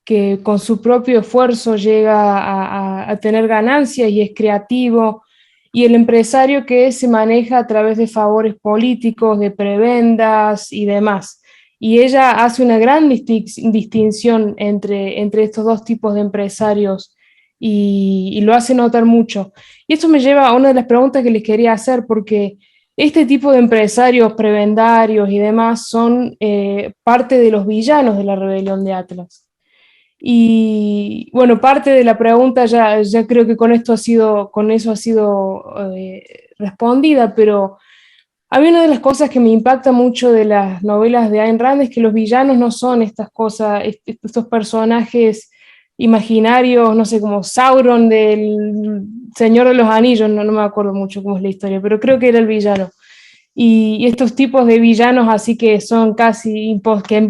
que con su propio esfuerzo llega a tener ganancias y es creativo, y el empresario que se maneja a través de favores políticos, de prebendas y demás. Y ella hace una gran distinción entre estos dos tipos de empresarios y lo hace notar mucho. Y esto me lleva a una de las preguntas que les quería hacer, porque este tipo de empresarios prebendarios y demás son parte de los villanos de la rebelión de Atlas. Y bueno, parte de la pregunta ya creo que con eso ha sido respondida, pero a mí una de las cosas que me impacta mucho de las novelas de Ayn Rand es que los villanos no son estas cosas, estos personajes imaginarios, no sé, como Sauron del Señor de los Anillos, no me acuerdo mucho cómo es la historia, pero creo que era el villano. Y estos tipos de villanos así que son casi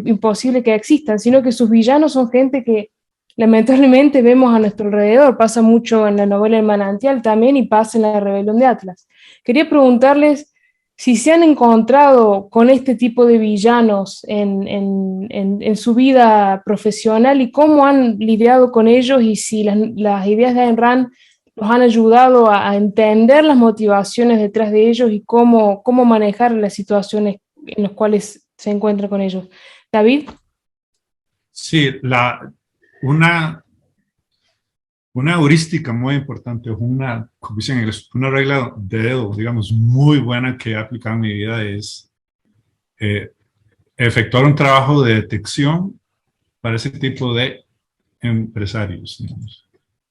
imposible que existan, sino que sus villanos son gente que lamentablemente vemos a nuestro alrededor. Pasa mucho en la novela El Manantial también y pasa en La rebelión de Atlas. Quería preguntarles si se han encontrado con este tipo de villanos en su vida profesional y cómo han lidiado con ellos, y si las ideas de Ayn Rand los han ayudado a entender las motivaciones detrás de ellos y cómo manejar las situaciones en las cuales se encuentran con ellos. David. Sí, una heurística muy importante, como dicen en inglés, una regla de dedo, digamos, muy buena que he aplicado en mi vida es efectuar un trabajo de detección para ese tipo de empresarios, digamos.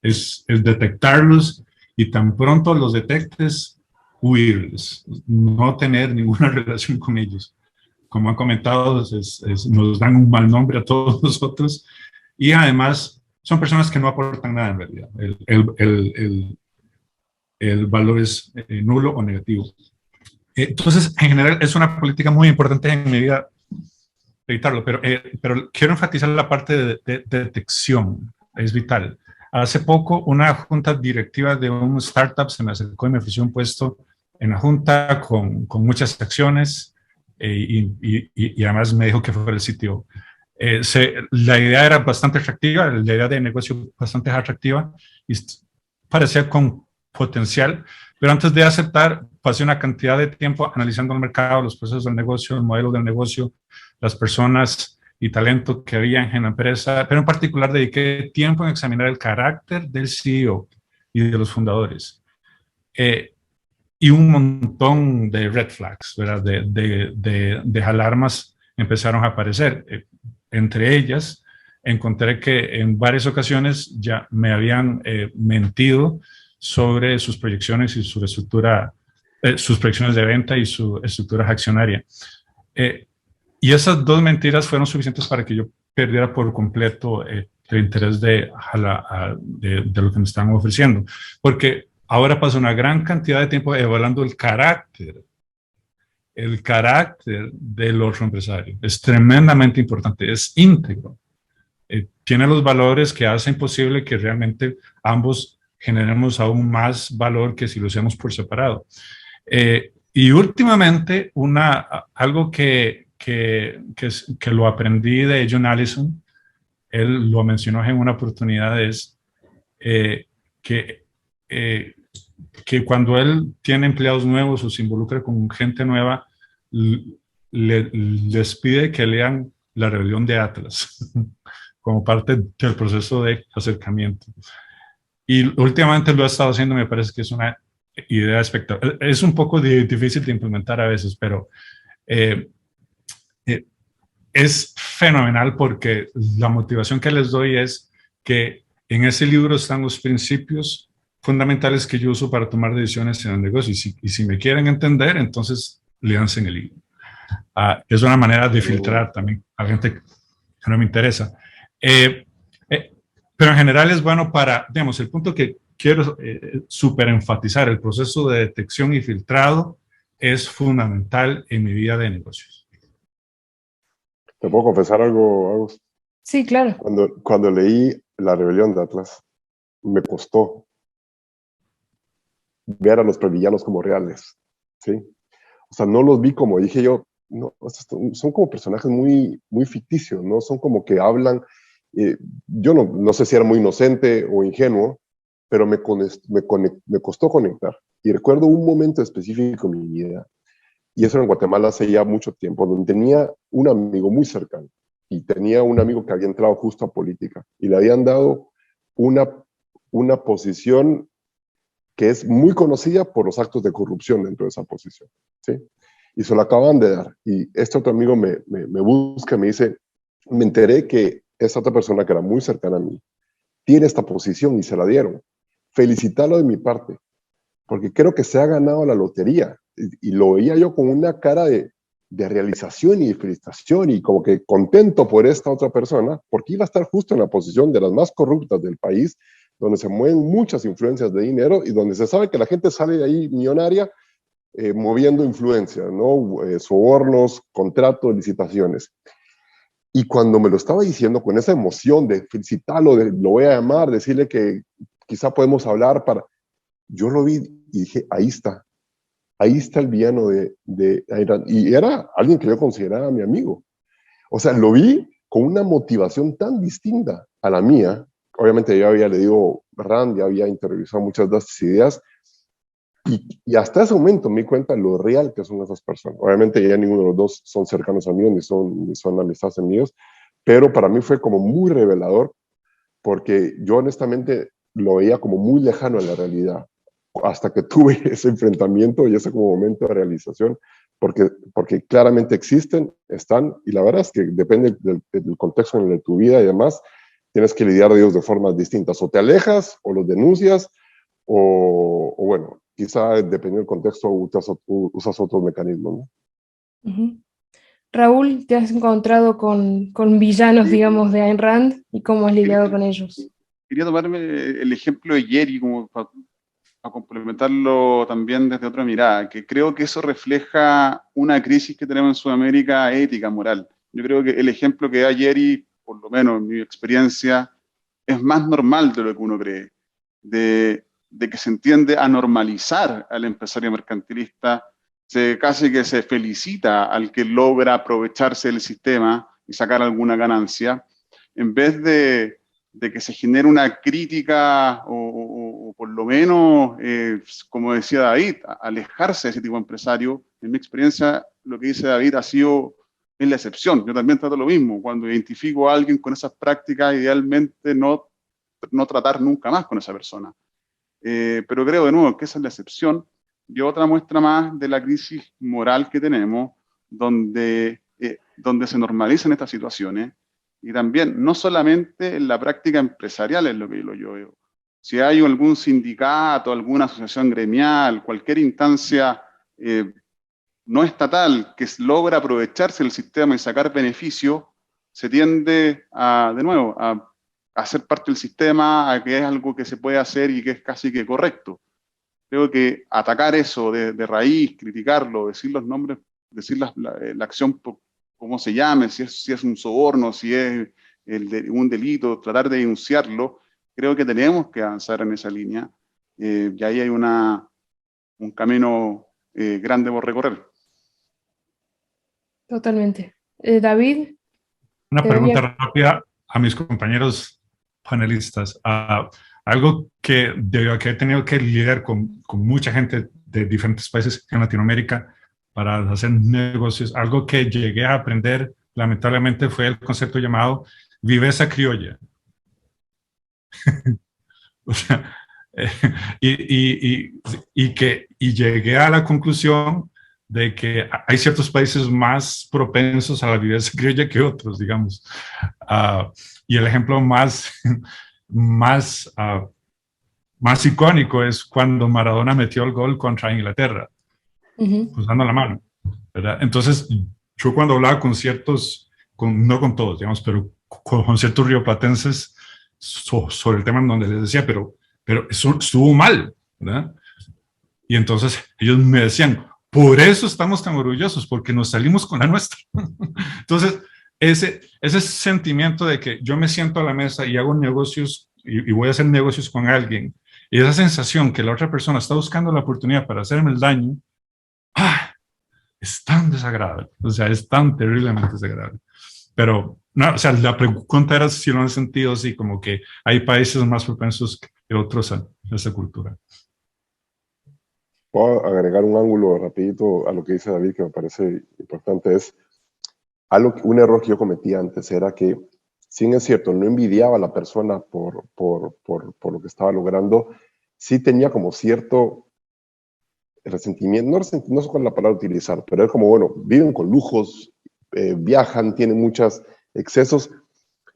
Es detectarlos y tan pronto los detectes, huirles, no tener ninguna relación con ellos. Como han comentado, nos dan un mal nombre a todos nosotros y además son personas que no aportan nada en realidad. El valor es nulo o negativo. Entonces, en general, es una política muy importante en mi vida evitarlo, pero quiero enfatizar la parte de detección, es vital. Hace poco, una junta directiva de un startup se me acercó y me ofreció un puesto en la junta con muchas acciones y además me dijo que fuera el sitio. La idea era bastante atractiva, la idea de negocio bastante atractiva y parecía con potencial, pero antes de aceptar pasé una cantidad de tiempo analizando el mercado, los procesos del negocio, el modelo del negocio, las personas y talento que había en la empresa, pero en particular dediqué tiempo en examinar el carácter del CEO y de los fundadores. Y un montón de red flags, ¿verdad? De alarmas empezaron a aparecer. Entre ellas, encontré que en varias ocasiones ya me habían mentido sobre sus proyecciones y su estructura, sus proyecciones de venta y su estructura accionaria. Y esas dos mentiras fueron suficientes para que yo perdiera por completo el interés de lo que me estaban ofreciendo. Porque ahora paso una gran cantidad de tiempo evaluando el carácter del otro empresario. Es tremendamente importante, es íntegro. Tiene los valores que hacen posible que realmente ambos generemos aún más valor que si lo hacemos por separado. Y últimamente, algo que lo aprendí de John Allison, él lo mencionó en una oportunidad, es que cuando él tiene empleados nuevos o se involucra con gente nueva, les pide que lean La rebelión de Atlas como parte del proceso de acercamiento. Y últimamente lo ha estado haciendo, me parece que es una idea espectacular. Es un poco difícil de implementar a veces, pero es fenomenal porque la motivación que les doy es que en ese libro están los principios fundamentales que yo uso para tomar decisiones en el negocio. Y si me quieren entender, entonces le en el hígado. Es una manera de filtrar también a gente que no me interesa. Pero en general es bueno para, digamos, el punto que quiero súper enfatizar, el proceso de detección y filtrado es fundamental en mi vida de negocios. ¿Te puedo confesar algo, Agus? Sí, claro. Cuando leí La rebelión de Atlas, me costó ver a los previllanos como reales, ¿sí? O sea, no los vi como, dije yo, no, son como personajes muy, muy ficticios, ¿no? Son como que hablan, yo no sé si era muy inocente o ingenuo, pero me costó conectar. Y recuerdo un momento específico en mi vida, y eso en Guatemala hace ya mucho tiempo, donde tenía un amigo muy cercano, y tenía un amigo que había entrado justo a política, y le habían dado una posición que es muy conocida por los actos de corrupción dentro de esa posición, ¿sí? Y se lo acaban de dar. Y este otro amigo me busca y me dice, me enteré que esta otra persona que era muy cercana a mí tiene esta posición y se la dieron. Felicitarlo de mi parte, porque creo que se ha ganado la lotería. Y lo veía yo con una cara de realización y de felicitación y como que contento por esta otra persona, porque iba a estar justo en la posición de las más corruptas del país, donde se mueven muchas influencias de dinero y donde se sabe que la gente sale de ahí millonaria moviendo influencias, ¿no? Sobornos, contratos, licitaciones. Y cuando me lo estaba diciendo con esa emoción de felicitarlo, de lo voy a llamar, decirle que quizá podemos hablar para... Yo lo vi y dije, ahí está el villano de Iron. Y era alguien que yo consideraba mi amigo. O sea, lo vi con una motivación tan distinta a la mía. Obviamente yo había leído Rand, ya había interiorizado muchas de estas ideas, y hasta ese momento me di cuenta lo real que son esas personas. Obviamente ya ninguno de los dos son cercanos a mí, ni son amistades míos, pero para mí fue como muy revelador, porque yo honestamente lo veía como muy lejano a la realidad, hasta que tuve ese enfrentamiento y ese como momento de realización, porque claramente existen, están, y la verdad es que depende del contexto en el de tu vida y demás, tienes que lidiar de ellos de formas distintas, o te alejas, o los denuncias, o bueno, quizá dependiendo del contexto usas otros mecanismos, ¿no? Uh-huh. Raúl, ¿te has encontrado con villanos, digamos, de Ayn Rand y cómo has lidiado con ellos? Quería tomarme el ejemplo de Jerry como para complementarlo también desde otra mirada, que creo que eso refleja una crisis que tenemos en Sudamérica ética, moral. Yo creo que el ejemplo que da Jerry, por lo menos en mi experiencia, es más normal de lo que uno cree, de que se entiende a normalizar al empresario mercantilista, casi que se felicita al que logra aprovecharse del sistema y sacar alguna ganancia, en vez de que se genere una crítica o por lo menos, como decía David, alejarse de ese tipo de empresario. En mi experiencia, lo que dice David es la excepción. Yo también trato lo mismo. Cuando identifico a alguien con esas prácticas, idealmente no tratar nunca más con esa persona. Pero creo de nuevo que esa es la excepción. Y otra muestra más de la crisis moral que tenemos, donde se normalizan estas situaciones. Y también, no solamente en la práctica empresarial es lo que yo veo. Si hay algún sindicato, alguna asociación gremial, cualquier instancia no estatal que logra aprovecharse del sistema y sacar beneficio, se tiende de nuevo, a ser parte del sistema, a que es algo que se puede hacer y que es casi que correcto. Creo que atacar eso de raíz, criticarlo, decir los nombres, decir la acción por cómo se llame, si es un soborno, si es un delito, tratar de denunciarlo, creo que tenemos que avanzar en esa línea. Y ahí hay un camino grande por recorrer. Totalmente. David. Una pregunta rápida a mis compañeros panelistas. Algo que he tenido que lidiar con mucha gente de diferentes países en Latinoamérica para hacer negocios, algo que llegué a aprender lamentablemente fue el concepto llamado viveza criolla. O sea, y llegué a la conclusión de que hay ciertos países más propensos a la viveza criolla que otros, digamos. Y el ejemplo más icónico es cuando Maradona metió el gol contra Inglaterra, cruzando la mano. ¿verdad? Entonces, yo cuando hablaba con ciertos, no con todos, digamos, pero con ciertos rioplatenses sobre el tema en donde les decía, pero eso estuvo mal, ¿verdad? Y entonces ellos me decían, por eso estamos tan orgullosos, porque nos salimos con la nuestra. Entonces, ese sentimiento de que yo me siento a la mesa y hago negocios y voy a hacer negocios con alguien, y esa sensación que la otra persona está buscando la oportunidad para hacerme el daño, es tan desagradable, o sea, es tan terriblemente desagradable. Pero, no, o sea, la pregunta era si lo han sentido así, como que hay países más propensos que otros a esa cultura. Puedo agregar un ángulo rapidito a lo que dice David, que me parece importante, es un error que yo cometí antes, era que, si es cierto, no envidiaba a la persona por lo que estaba logrando, sí tenía como cierto resentimiento, no sé cuál es la palabra utilizar, pero es como, bueno, viven con lujos, viajan, tienen muchos excesos,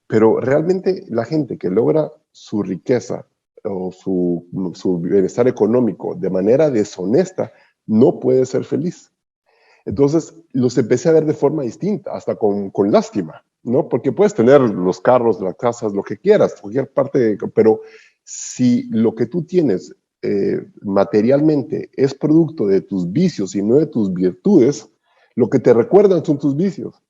pero realmente la gente que logra su riqueza o su bienestar económico de manera deshonesta no puede ser feliz. Entonces los empecé a ver de forma distinta, hasta con lástima, ¿no? Porque puedes tener los carros, las casas, lo que quieras, cualquier parte, pero si lo que tú tienes materialmente es producto de tus vicios y no de tus virtudes, lo que te recuerdan son tus vicios.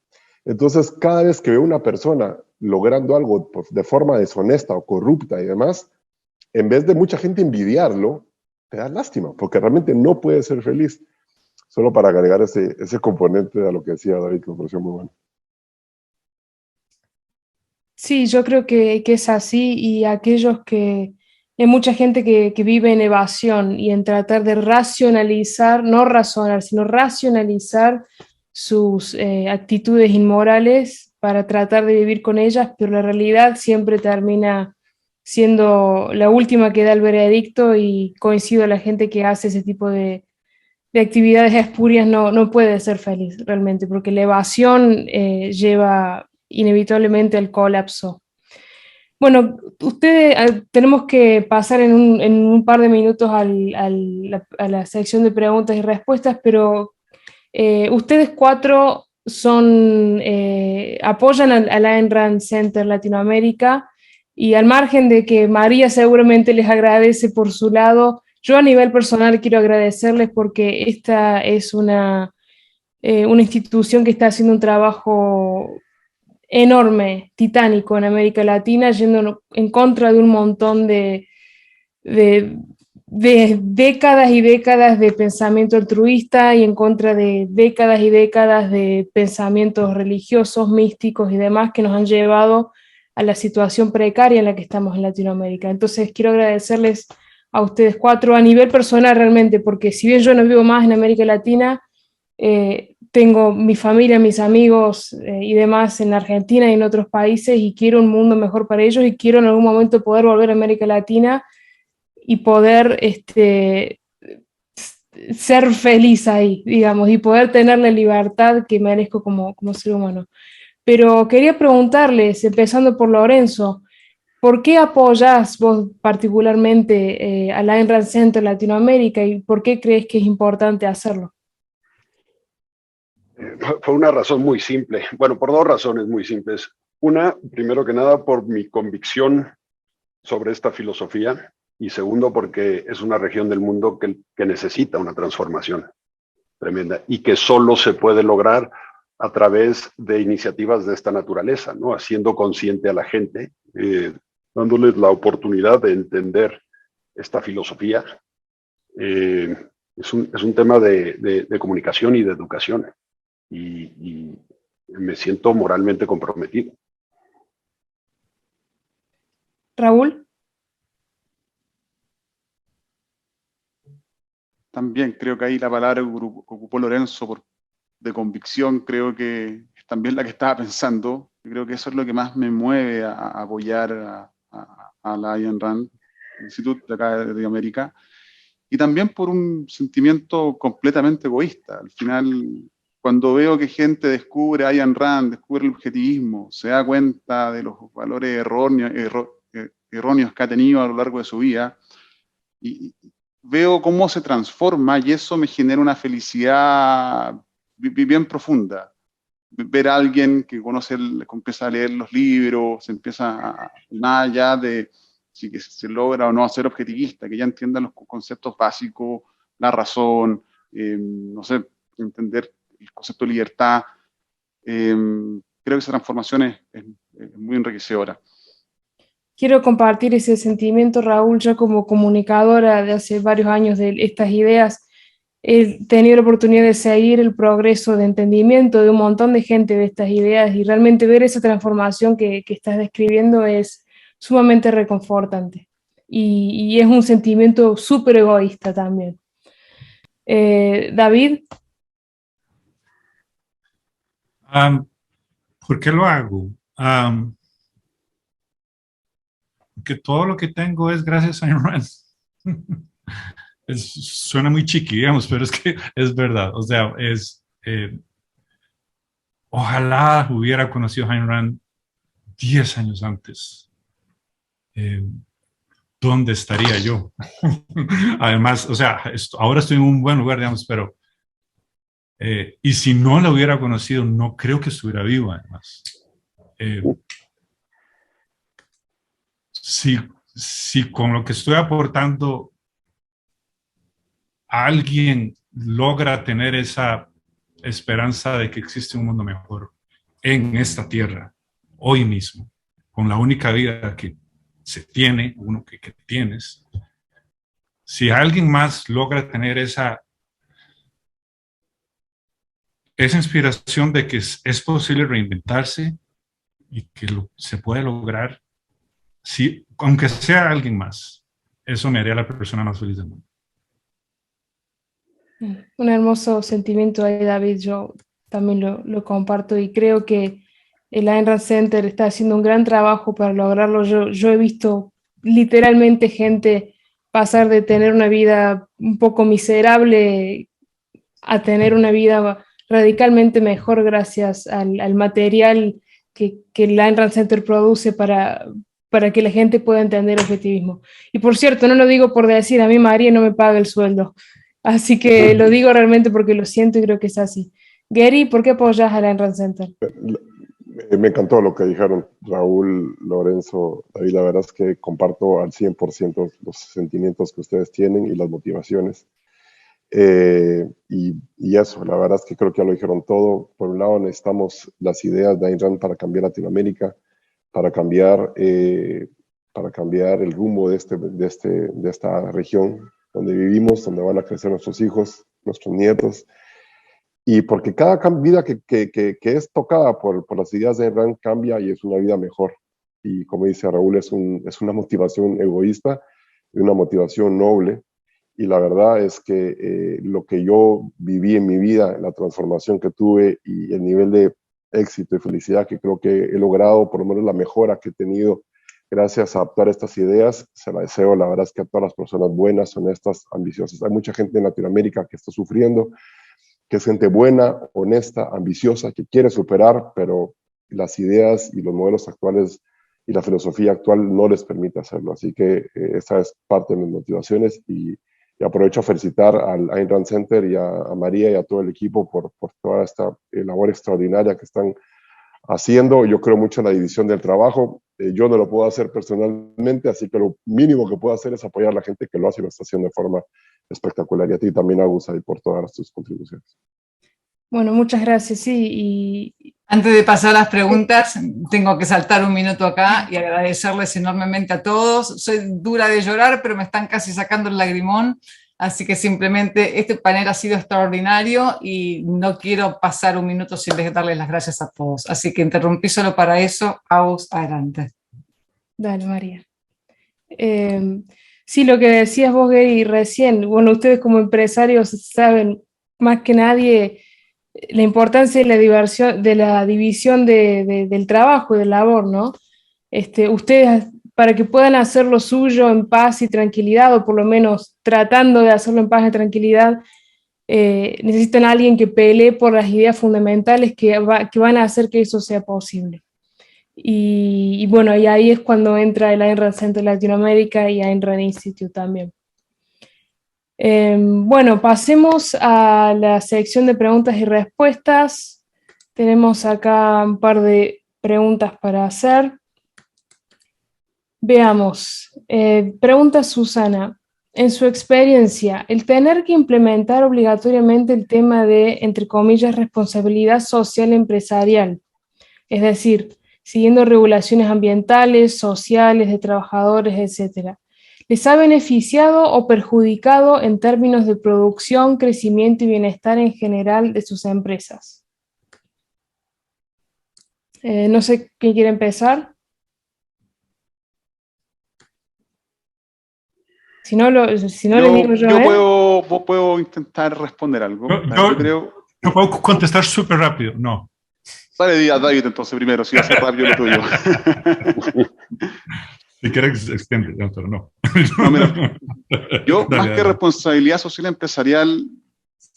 Entonces, cada vez que veo una persona logrando algo de forma deshonesta o corrupta y demás, en vez de mucha gente envidiarlo, te da lástima, porque realmente no puede ser feliz. Solo para agregar ese componente a lo que decía David, que me pareció muy bueno. Sí, yo creo que es así y aquellos que, hay mucha gente que vive en evasión y en tratar de racionalizar, no razonar, sino racionalizar sus actitudes inmorales para tratar de vivir con ellas, pero la realidad siempre termina siendo la última que da el veredicto y coincido a la gente que hace ese tipo de actividades espurias no puede ser feliz realmente, porque la evasión lleva inevitablemente al colapso. Bueno, ustedes tenemos que pasar en un par de minutos a la sección de preguntas y respuestas, pero ustedes cuatro apoyan al Ayn Rand Center Latinoamérica y al margen de que María seguramente les agradece por su lado, yo a nivel personal quiero agradecerles porque esta es una institución que está haciendo un trabajo enorme, titánico en América Latina, yendo en contra de un montón de, de décadas y décadas de pensamiento altruista y en contra de décadas y décadas de pensamientos religiosos, místicos y demás que nos han llevado a la situación precaria en la que estamos en Latinoamérica. Entonces quiero agradecerles a ustedes cuatro a nivel personal realmente, porque si bien yo no vivo más en América Latina, tengo mi familia, mis amigos y demás en Argentina y en otros países y quiero un mundo mejor para ellos y quiero en algún momento poder volver a América Latina y poder ser feliz ahí, digamos, y poder tener la libertad que merezco como ser humano. Pero quería preguntarles, empezando por Lorenzo, ¿por qué apoyás vos particularmente al Ayn Rand Center Latinoamérica y por qué crees que es importante hacerlo? Por una razón muy simple, bueno, por dos razones muy simples. Una, primero que nada, por mi convicción sobre esta filosofía, y segundo, porque es una región del mundo que necesita una transformación tremenda y que solo se puede lograr a través de iniciativas de esta naturaleza, ¿no? Haciendo consciente a la gente, dándoles la oportunidad de entender esta filosofía. Es un tema de comunicación y de educación. Y me siento moralmente comprometido. Raúl. También creo que ahí la palabra que ocupó Lorenzo de convicción, creo que es también la que estaba pensando. Yo creo que eso es lo que más me mueve a apoyar a la Ayn Rand, el Instituto de acá de América, y también por un sentimiento completamente egoísta. Al final, cuando veo que gente descubre Ayn Rand, descubre el objetivismo, se da cuenta de los valores erróneos que ha tenido a lo largo de su vida, y veo cómo se transforma y eso me genera una felicidad bien profunda. Ver a alguien que conoce, empieza a leer los libros, se empieza más allá de si que se logra o no ser objetivista, que ya entienda los conceptos básicos, la razón, no sé, entender el concepto de libertad. Creo que esa transformación es muy enriquecedora. Quiero compartir ese sentimiento, Raúl. Yo como comunicadora de hace varios años de estas ideas, he tenido la oportunidad de seguir el progreso de entendimiento de un montón de gente de estas ideas, y realmente ver esa transformación que estás describiendo es sumamente reconfortante. Y es un sentimiento súper egoísta también. David. ¿Por qué lo hago? Que todo lo que tengo es gracias a Ayn Rand. Suena muy chiqui, digamos, pero es que es verdad. O sea, ojalá hubiera conocido a Ayn Rand 10 años antes. ¿Dónde estaría yo? Además, o sea, ahora estoy en un buen lugar, digamos, pero y si no la hubiera conocido, no creo que estuviera vivo, además. Si con lo que estoy aportando alguien logra tener esa esperanza de que existe un mundo mejor en esta tierra, hoy mismo, con la única vida que se tiene, uno que tienes, si alguien más logra tener esa inspiración de que es posible reinventarse y que se puede lograr, si, aunque sea alguien más, eso me haría la persona más feliz del mundo. Un hermoso sentimiento ahí, David. Yo también lo comparto, y creo que el Ayn Rand Center está haciendo un gran trabajo para lograrlo. Yo he visto literalmente gente pasar de tener una vida un poco miserable a tener una vida radicalmente mejor gracias al material que el Ayn Rand Center produce para que la gente pueda entender el objetivismo. Y por cierto, no lo digo por decir, a mí María no me paga el sueldo, así que lo digo realmente porque lo siento y creo que es así. Gary, ¿por qué apoyas al Ayn Rand Center? Me encantó lo que dijeron Raúl, Lorenzo, David. La verdad es que comparto al 100% los sentimientos que ustedes tienen y las motivaciones. Y eso, la verdad es que creo que ya lo dijeron todo. Por un lado, necesitamos las ideas de Ayn Rand para cambiar Latinoamérica, para cambiar el rumbo de esta región donde vivimos, donde van a crecer nuestros hijos, nuestros nietos. Y porque cada vida que es tocada por las ideas de Ayn Rand cambia y es una vida mejor. Y como dice Raúl, es una motivación egoísta y una motivación noble. Y la verdad es que lo que yo viví en mi vida, la transformación que tuve y el nivel de éxito y felicidad que creo que he logrado, por lo menos la mejora que he tenido gracias a adaptar estas ideas, se la deseo, la verdad es que a todas las personas buenas, honestas, ambiciosas. Hay mucha gente en Latinoamérica que está sufriendo, que es gente buena, honesta, ambiciosa, que quiere superar, pero las ideas y los modelos actuales y la filosofía actual no les permite hacerlo. Así que esa es parte de mis motivaciones, y aprovecho a felicitar al Ayn Rand Center y a María y a todo el equipo por toda esta labor extraordinaria que están haciendo. Yo creo mucho en la división del trabajo. Yo no lo puedo hacer personalmente, así que lo mínimo que puedo hacer es apoyar a la gente que lo hace y lo está haciendo de forma espectacular. Y a ti también, Agus, por todas tus contribuciones. Bueno, muchas gracias. Sí, y antes de pasar a las preguntas, tengo que saltar un minuto acá y agradecerles enormemente a todos. Soy dura de llorar, pero me están casi sacando el lagrimón, así que simplemente este panel ha sido extraordinario y no quiero pasar un minuto sin darles las gracias a todos. Así que interrumpí solo para eso. Agus, adelante. Dale, María. Sí, lo que decías vos, Gary, recién, bueno, ustedes como empresarios saben más que nadie la importancia de la división del trabajo y del labor, ¿no? Ustedes, para que puedan hacer lo suyo en paz y tranquilidad, o por lo menos tratando de hacerlo en paz y tranquilidad, necesitan a alguien que pelee por las ideas fundamentales que van a hacer que eso sea posible. Y bueno, y ahí es cuando entra el Ayn Rand Center Latinoamérica y Ayn Rand Institute también. Bueno, pasemos a la sección de preguntas y respuestas. Tenemos acá un par de preguntas para hacer. Veamos. Pregunta Susana. En su experiencia, el tener que implementar obligatoriamente el tema de, entre comillas, responsabilidad social empresarial, es decir, siguiendo regulaciones ambientales, sociales, de trabajadores, etcétera, ¿les ha beneficiado o perjudicado en términos de producción, crecimiento y bienestar en general de sus empresas? No sé quién quiere empezar. Si no, le digo yo, yo puedo intentar responder algo. Yo puedo contestar súper rápido, no. Dale a David entonces primero, si va a ser rápido lo tuyo. Si quieres, extiende, pero no. No, mira, yo más que responsabilidad social empresarial,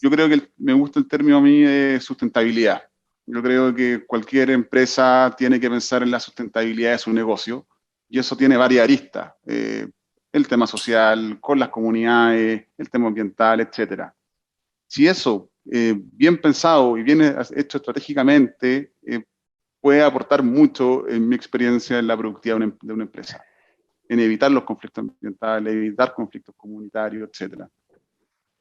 yo creo que me gusta el término a mí de sustentabilidad. Yo creo que cualquier empresa tiene que pensar en la sustentabilidad de su negocio, y eso tiene varias aristas. El tema social, con las comunidades, el tema ambiental, etcétera. Si eso, bien pensado y bien hecho estratégicamente, puede aportar mucho, en mi experiencia, en la productividad de una empresa, en evitar los conflictos ambientales, evitar conflictos comunitarios, etcétera.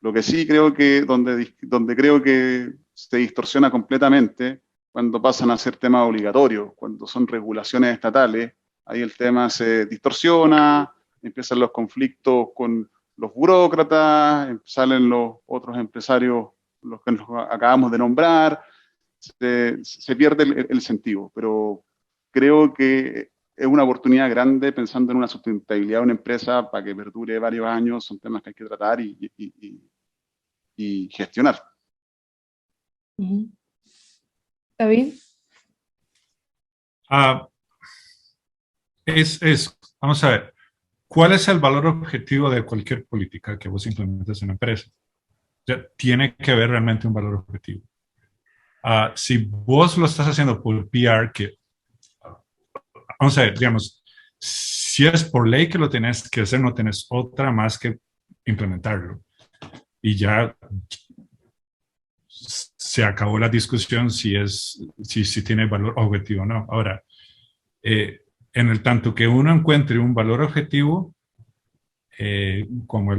Lo que sí creo que, donde creo que se distorsiona completamente, cuando pasan a ser temas obligatorios, cuando son regulaciones estatales, ahí el tema se distorsiona, empiezan los conflictos con los burócratas, salen los otros empresarios, los que nos acabamos de nombrar, se pierde el sentido, pero creo que es una oportunidad grande pensando en una sustentabilidad de una empresa para que perdure varios años. Son temas que hay que tratar y gestionar. David. Vamos a ver, ¿cuál es el valor objetivo de cualquier política que vos implementes en una empresa? Ya, tiene que haber realmente un valor objetivo. Si vos lo estás haciendo por PR, vamos a ver, digamos, si es por ley que lo tenés que hacer, no tenés otra más que implementarlo. Y ya se acabó la discusión si tiene valor objetivo o no. Ahora, en el tanto que uno encuentre un valor objetivo, como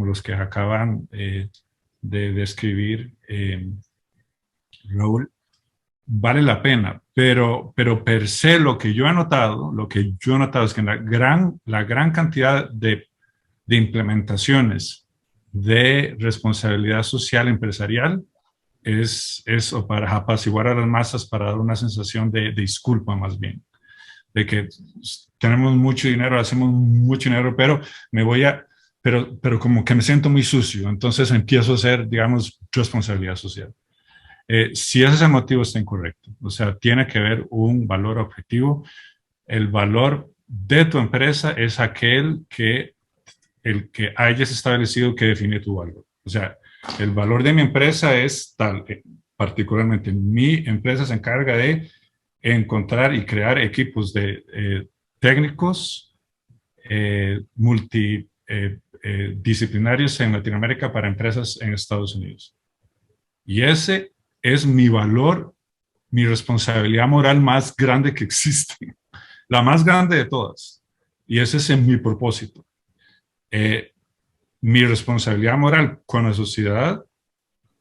los que acaban de describir Raúl, vale la pena, pero per se lo que yo he notado es que la gran cantidad de implementaciones de responsabilidad social empresarial es para apaciguar a las masas, para dar una sensación de disculpa más bien, de que tenemos mucho dinero, hacemos mucho dinero, pero pero como que me siento muy sucio, entonces empiezo a hacer, digamos, responsabilidad social. Si ese es el motivo, está incorrecto. O sea, tiene que haber un valor objetivo. El valor de tu empresa es el que hayas establecido que define tu valor. O sea, el valor de mi empresa es tal, particularmente mi empresa se encarga de encontrar y crear equipos de técnicos multidisciplinarios en Latinoamérica para empresas en Estados Unidos. Y ese es mi valor, mi responsabilidad moral más grande que existe, la más grande de todas. Y ese es mi propósito. Mi responsabilidad moral con la sociedad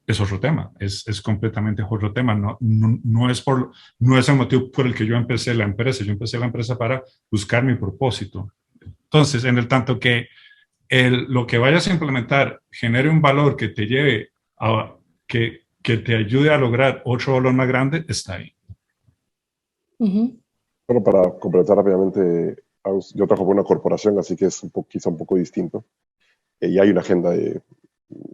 es otro tema, es completamente otro tema. No es el motivo por el que yo empecé la empresa. Yo empecé la empresa para buscar mi propósito. Entonces, en el tanto que lo que vayas a implementar genere un valor que te lleve a que te ayude a lograr otro valor más grande, está ahí. Bueno, para completar rápidamente, yo trabajo por una corporación, así que es quizá un poco distinto. Y hay una agenda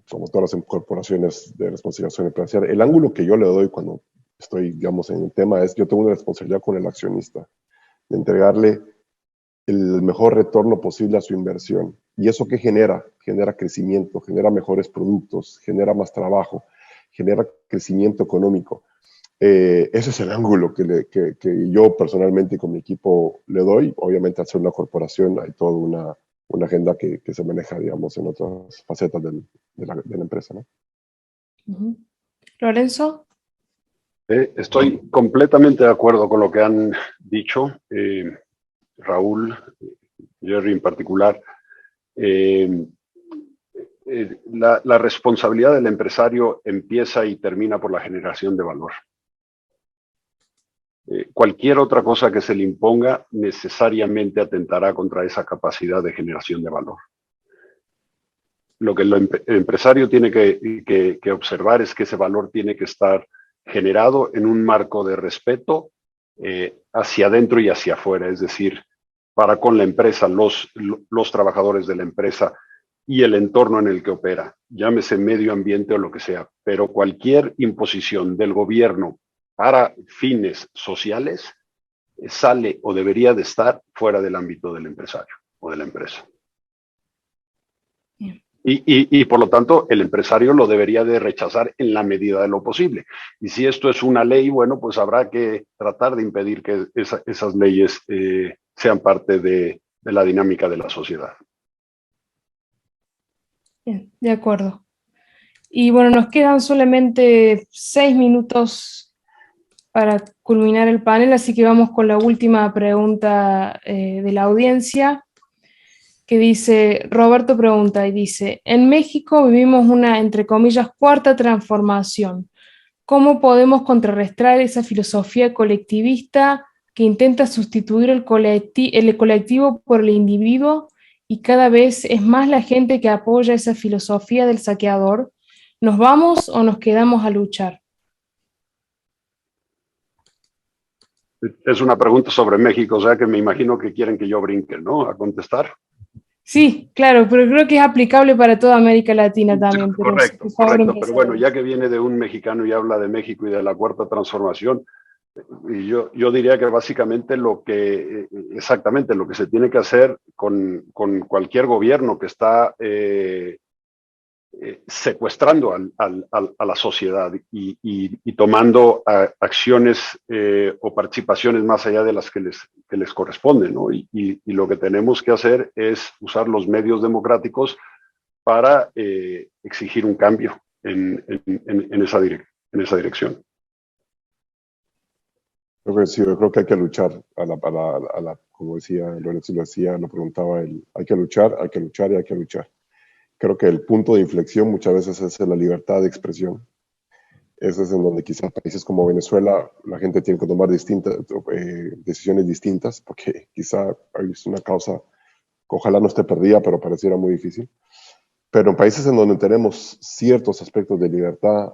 como todas las corporaciones, de responsabilidad empresarial. El ángulo que yo le doy cuando estoy, digamos, en el tema es, yo tengo una responsabilidad con el accionista, de entregarle el mejor retorno posible a su inversión. ¿Y eso qué genera? Genera crecimiento, genera mejores productos, genera más trabajo, genera crecimiento económico. Ese es el ángulo que yo personalmente con mi equipo le doy. Obviamente, al ser una corporación hay toda una agenda que se maneja, digamos, en otras facetas de la empresa, ¿no? Lorenzo. Estoy completamente de acuerdo con lo que han dicho, Raúl, Jerry en particular. La responsabilidad del empresario empieza y termina por la generación de valor. Cualquier otra cosa que se le imponga necesariamente atentará contra esa capacidad de generación de valor. Lo que el empresario tiene que observar es que ese valor tiene que estar generado en un marco de respeto hacia adentro y hacia afuera, es decir, para con la empresa, los trabajadores de la empresa y el entorno en el que opera, llámese medio ambiente o lo que sea, pero cualquier imposición del gobierno para fines sociales sale o debería de estar fuera del ámbito del empresario o de la empresa. Y por lo tanto, el empresario lo debería de rechazar en la medida de lo posible. Y si esto es una ley, bueno, pues habrá que tratar de impedir que esas leyes sean parte de la dinámica de la sociedad. Bien, de acuerdo. Y bueno, nos quedan solamente 6 minutos para culminar el panel, así que vamos con la última pregunta de la audiencia, que dice, Roberto pregunta y dice, en México vivimos una, entre comillas, cuarta transformación. ¿Cómo podemos contrarrestar esa filosofía colectivista que intenta sustituir el colectivo por el individuo y cada vez es más la gente que apoya esa filosofía del saqueador? ¿Nos vamos o nos quedamos a luchar? Es una pregunta sobre México, o sea que me imagino que quieren que yo brinque, ¿no? A contestar. Sí, claro, pero creo que es aplicable para toda América Latina también. Sí, correcto, correcto. Pero bueno, ya que viene de un mexicano y habla de México y de la cuarta transformación, y yo diría que básicamente exactamente lo que se tiene que hacer con cualquier gobierno que está secuestrando a la sociedad y tomando acciones o participaciones más allá de las que les corresponden, ¿no? Y lo que tenemos que hacer es usar los medios democráticos para exigir un cambio en esa dirección. Yo creo que hay que luchar, como decía Lorenzo, lo preguntaba él, hay que luchar y hay que luchar. Creo que el punto de inflexión muchas veces es la libertad de expresión. Ese es en donde quizá países como Venezuela la gente tiene que tomar decisiones distintas, porque quizá hay una causa que ojalá no esté perdida, pero pareciera muy difícil. Pero en países en donde tenemos ciertos aspectos de libertad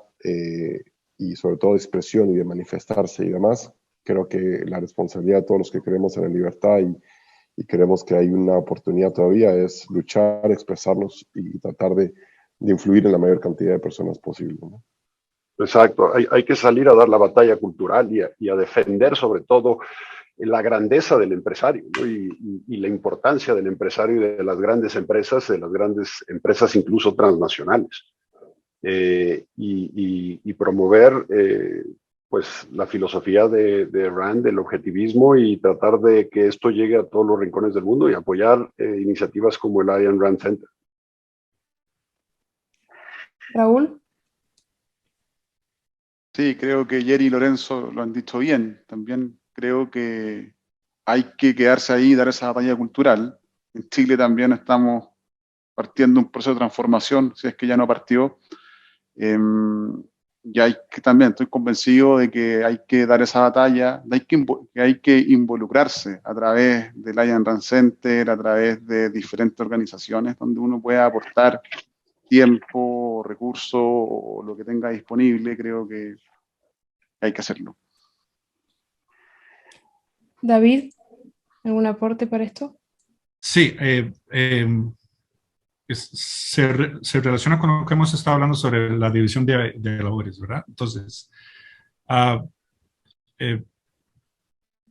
y sobre todo de expresión y de manifestarse y demás, creo que la responsabilidad de todos los que creemos en la libertad y creemos que hay una oportunidad todavía es luchar, expresarnos y tratar de influir en la mayor cantidad de personas posible, ¿no? Exacto, hay que salir a dar la batalla cultural y a defender sobre todo la grandeza del empresario, ¿no? y la importancia del empresario y de las grandes empresas incluso transnacionales. Y promover pues la filosofía de Rand, del objetivismo y tratar de que esto llegue a todos los rincones del mundo y apoyar iniciativas como el Ayn Rand Center. Raúl. Sí, creo que Jerry y Lorenzo lo han dicho bien. También creo que hay que quedarse ahí y dar esa batalla cultural. En Chile también estamos partiendo un proceso de transformación, si es que ya no partió. Y también estoy convencido de que hay que dar esa batalla, que hay que involucrarse a través del Ayn Rand Center, a través de diferentes organizaciones donde uno pueda aportar tiempo, recursos o lo que tenga disponible. Creo que hay que hacerlo. David, ¿algún aporte para esto? Sí, se relaciona con lo que hemos estado hablando sobre la división de labores, ¿verdad? Entonces,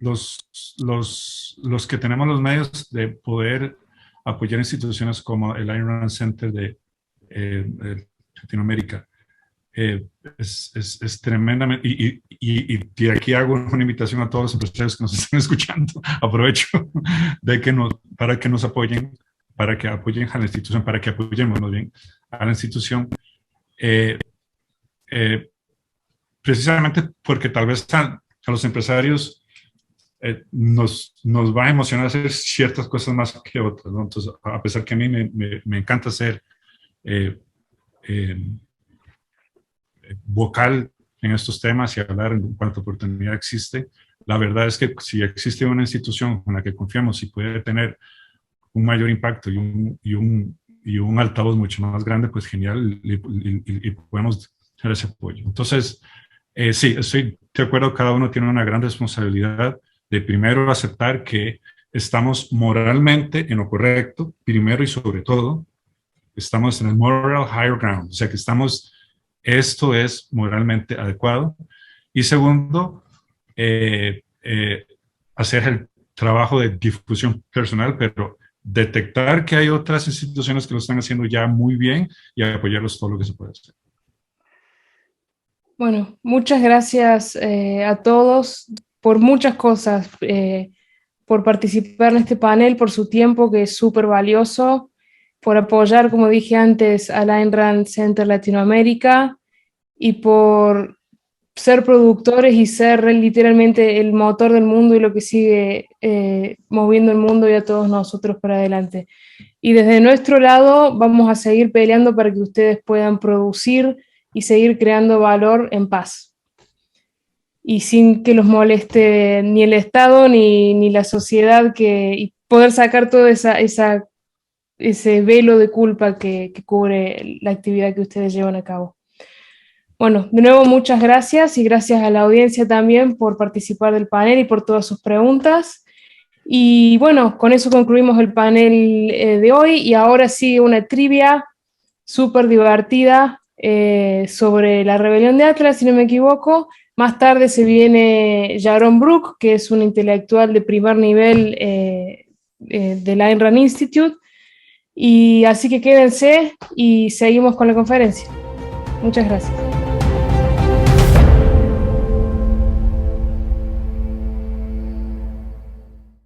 los que tenemos los medios de poder apoyar instituciones como el Ayn Rand Center de Latinoamérica, es tremendamente, y aquí hago una invitación a todos los empresarios que nos están escuchando, aprovecho para que nos apoyen, para que apoyen a la institución, para que apoyemos más bien a la institución, precisamente porque tal vez a los empresarios nos va a emocionar hacer ciertas cosas más que otras, ¿no? Entonces, a pesar que a mí me encanta ser vocal en estos temas y hablar en cuanto oportunidad existe, la verdad es que si existe una institución en la que confiamos y puede tener un mayor impacto y un altavoz mucho más grande, pues genial, y podemos hacer ese apoyo. Entonces, sí, estoy de acuerdo, cada uno tiene una gran responsabilidad de primero aceptar que estamos moralmente en lo correcto, primero y sobre todo, estamos en el moral higher ground, o sea que esto es moralmente adecuado. Y segundo, hacer el trabajo de difusión personal, pero detectar que hay otras instituciones que lo están haciendo ya muy bien y apoyarlos todo lo que se puede hacer. Bueno, muchas gracias a todos por muchas cosas, por participar en este panel, por su tiempo que es súper valioso, por apoyar, como dije antes, al Ayn Rand Center Latinoamérica y por ser productores y ser literalmente el motor del mundo y lo que sigue moviendo el mundo y a todos nosotros para adelante. Y desde nuestro lado vamos a seguir peleando para que ustedes puedan producir y seguir creando valor en paz. Y sin que los moleste ni el Estado ni la sociedad, y poder sacar todo ese velo de culpa que cubre la actividad que ustedes llevan a cabo. Bueno, de nuevo muchas gracias y gracias a la audiencia también por participar del panel y por todas sus preguntas. Y bueno, con eso concluimos el panel de hoy y ahora sigue una trivia súper divertida sobre la rebelión de Atlas, si no me equivoco. Más tarde se viene Jaron Brook, que es un intelectual de primer nivel del Ayn Rand Institute. Y así que quédense y seguimos con la conferencia. Muchas gracias.